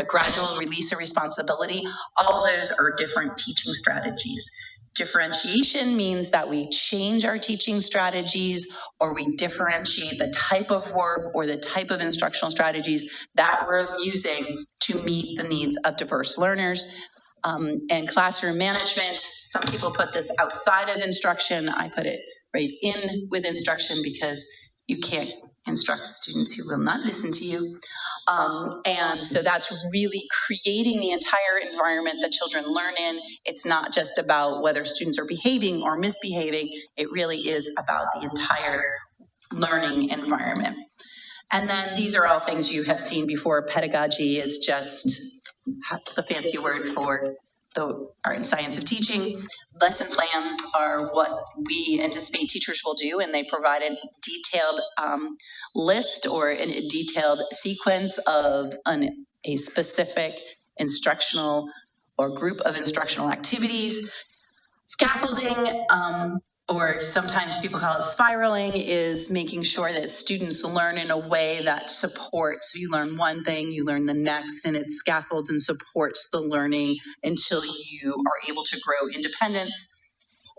gradual release of responsibility. All those are different teaching strategies. Differentiation means that we change our teaching strategies, or we differentiate the type of work or the type of instructional strategies that we're using to meet the needs of diverse learners. And classroom management, some people put this outside of instruction. I put it right in with instruction because you can't instruct students who will not listen to you. And so that's really creating the entire environment that children learn in. It's not just about whether students are behaving or misbehaving. It really is about the entire learning environment. And then these are all things you have seen before. Pedagogy is just the fancy word for the art and science of teaching. Lesson plans are what we anticipate teachers will do, and they provide a detailed list or a detailed sequence of a specific instructional or group of instructional activities. Scaffolding, or sometimes people call it spiraling, is making sure that students learn in a way that supports. You learn one thing, you learn the next, and it scaffolds and supports the learning until you are able to grow independence.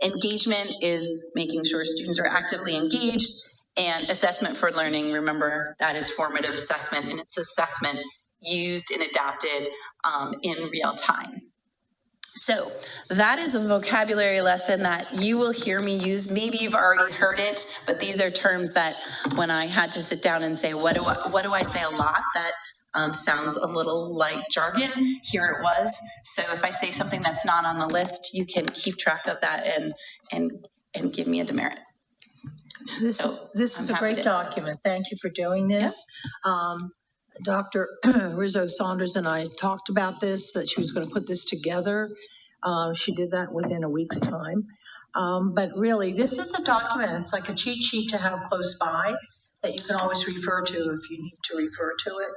Engagement is making sure students are actively engaged. And assessment for learning, remember, that is formative assessment, and it's assessment used and adapted in real time. So that is a vocabulary lesson that you will hear me use. Maybe you've already heard it, but these are terms that when I had to sit down and say, what do I say a lot that sounds a little like jargon. Here it was. So if I say something that's not on the list, you can keep track of that and give me a demerit. This is a great document. Thank you for doing this. Dr. Rizzo Saunders and I talked about this, that she was going to put this together. She did that within a week's time. But really, this is a document. It's like a cheat sheet to have close by that you can always refer to if you need to refer to it.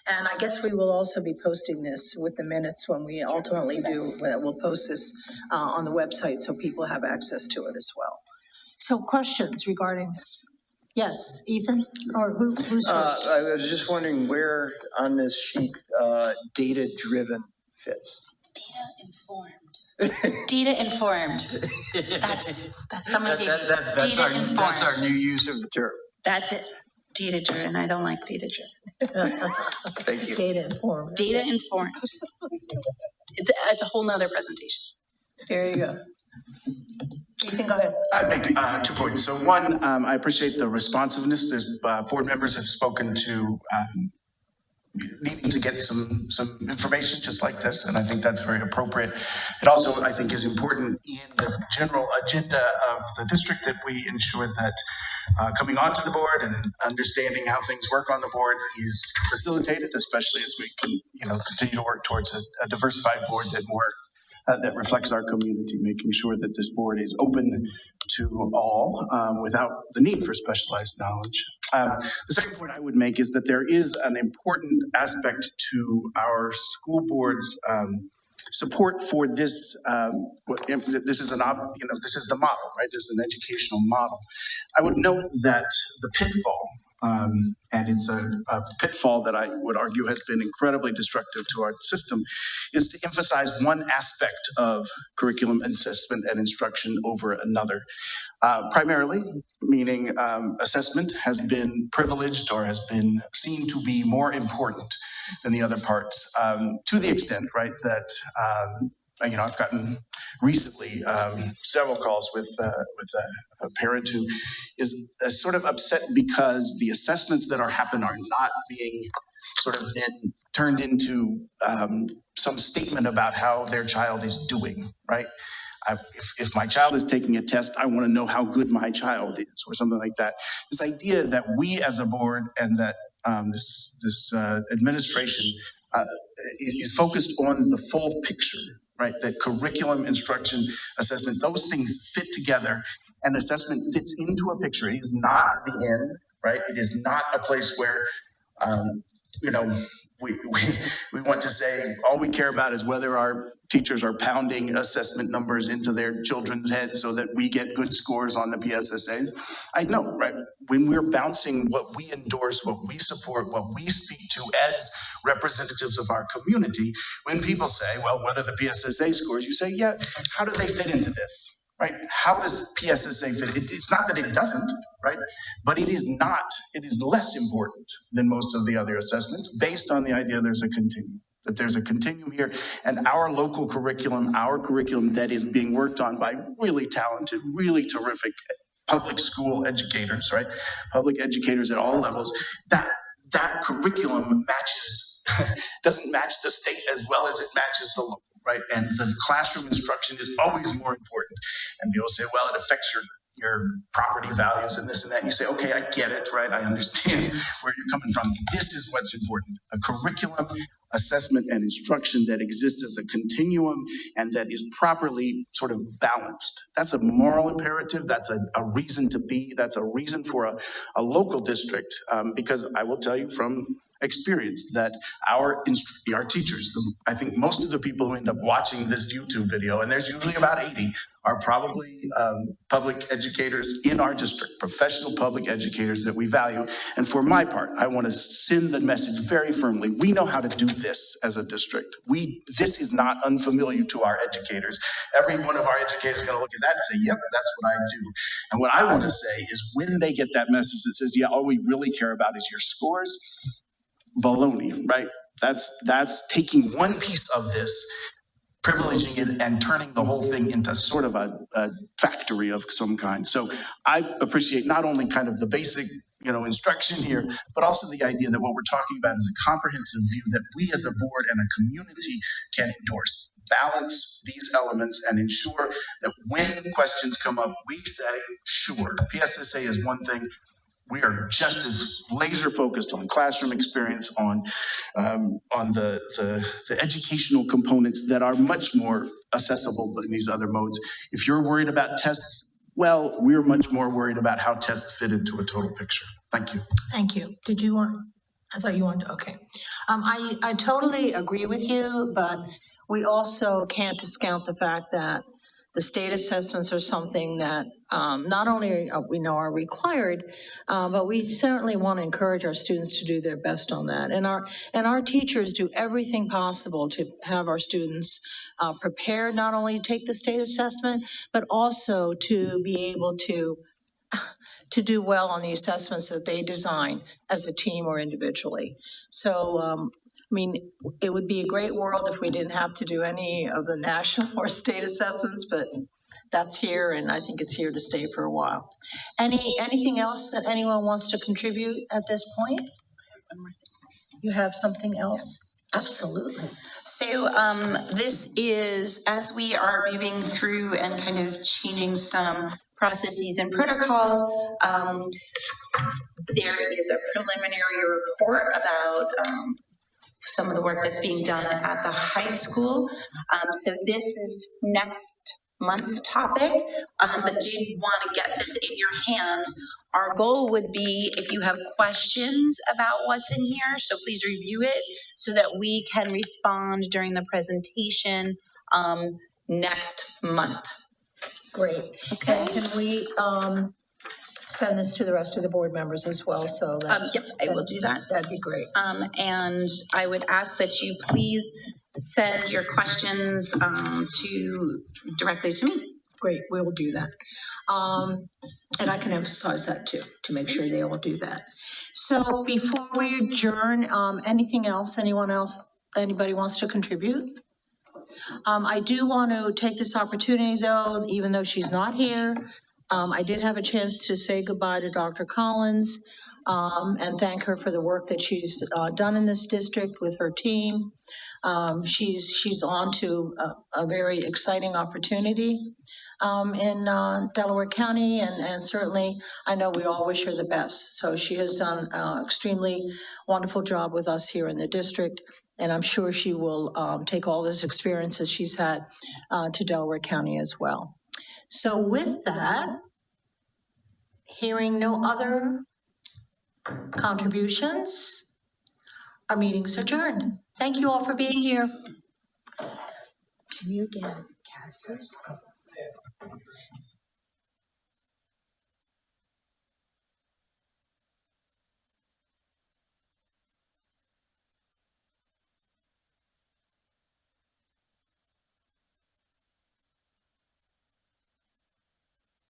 And I guess we will also be posting this with the minutes when we ultimately do. We'll post this on the website so people have access to it as well. So questions regarding this? Yes, Ethan, or who's first? I was just wondering where on this sheet data-driven fits. Data informed. That's someone gave me. That's our new use of the term. That's it. Data driven. I don't like data driven. Thank you. Data informed. Data informed. It's a whole nother presentation. There you go. Ethan, go ahead. I'd make 2 points. So one, I appreciate the responsiveness. There's board members have spoken to needing to get some information just like this, and I think that's very appropriate. It also, I think, is important in the general agenda of the district that we ensure that coming onto the board and understanding how things work on the board is facilitated, especially as we can, continue to work towards a diversified board that that reflects our community, making sure that this board is open to all without the need for specialized knowledge. The second point I would make is that there is an important aspect to our school board's support for this. This is this is the model, right? This is an educational model. I would note that the pitfall, and it's a pitfall that I would argue has been incredibly destructive to our system, is to emphasize one aspect of curriculum assessment and instruction over another. Primarily, meaning assessment has been privileged or has been seen to be more important than the other parts, to the extent, right, that I've gotten recently several calls with a parent who is sort of upset because the assessments that happen are not being sort of then turned into some statement about how their child is doing, right? If my child is taking a test, I want to know how good my child is, or something like that. This idea that we as a board and that this administration is focused on the full picture, right? That curriculum, instruction, assessment, those things fit together, and assessment fits into a picture. It is not the end, right? It is not a place where, we want to say all we care about is whether our teachers are pounding assessment numbers into their children's heads so that we get good scores on the PSSAs. I know, right? When we're bouncing what we endorse, what we support, what we speak to as representatives of our community, when people say, well, what are the PSSA scores? You say, yeah, how do they fit into this? Right? How does PSSA fit? It's not that it doesn't, right? But it is not, it is less important than most of the other assessments based on the idea there's a continuum, that there's a continuum here. And our local curriculum, our curriculum that is being worked on by really talented, really terrific public school educators, right? Public educators at all levels, that curriculum doesn't match the state as well as it matches the local. Right, and the classroom instruction is always more important. And people say, well, it affects your property values and this and that. And you say, okay, I get it, right? I understand where you're coming from. This is what's important. A curriculum, assessment, and instruction that exists as a continuum and that is properly sort of balanced. That's a moral imperative. That's a reason to be. That's a reason for a local district. Because I will tell you from experience that our teachers, I think most of the people who end up watching this YouTube video, and there's usually about 80, are probably public educators in our district, professional public educators that we value. And for my part, I want to send the message very firmly. We know how to do this as a district. This is not unfamiliar to our educators. Every one of our educators is going to look at that and say, yep, that's what I do. And what I want to say is when they get that message that says, yeah, all we really care about is your scores, baloney, right? That's taking one piece of this, privileging it, and turning the whole thing into sort of a factory of some kind. So I appreciate not only kind of the basic, instruction here, but also the idea that what we're talking about is a comprehensive view that we as a board and a community can endorse. Balance these elements and ensure that when questions come up, we say, sure, PSSA is one thing. We are just as laser focused on classroom experience, on the educational components that are much more accessible in these other modes. If you're worried about tests, well, we're much more worried about how tests fit into a total picture. Thank you. Thank you. Did you want, I thought you wanted to, okay. I totally agree with you, but we also can't discount the fact that the state assessments are something that not only we know are required, but we certainly want to encourage our students to do their best on that. And our teachers do everything possible to have our students prepared, not only to take the state assessment, but also to be able to do well on the assessments that they design as a team or individually. So, I mean, it would be a great world if we didn't have to do any of the national or state assessments, but that's here, and I think it's here to stay for a while. Anything else that anyone wants to contribute at this point? You have something else? Absolutely. So this is, as we are moving through and kind of changing some processes and protocols, there is a preliminary report about some of the work that's being done at the high school. So this is next month's topic, but do you want to get this in your hands? Our goal would be if you have questions about what's in here, so please review it so that we can respond during the presentation next month. Great. Okay. And can we send this to the rest of the board members as well, so that? Yep, I will do that. That'd be great. And I would ask that you please send your questions directly to me. Great, we will do that. And I can emphasize that too, to make sure they all do that. So before we adjourn, anything else, anybody wants to contribute? I do want to take this opportunity though, even though she's not here, I did have a chance to say goodbye to Dr. Collins and thank her for the work that she's done in this district with her team. She's on to a very exciting opportunity in Delaware County, and certainly I know we all wish her the best. So she has done an extremely wonderful job with us here in the district, and I'm sure she will take all those experiences she's had to Delaware County as well. So with that, hearing no other contributions, our meeting's adjourned. Thank you all for being here. Can you again, Cassie?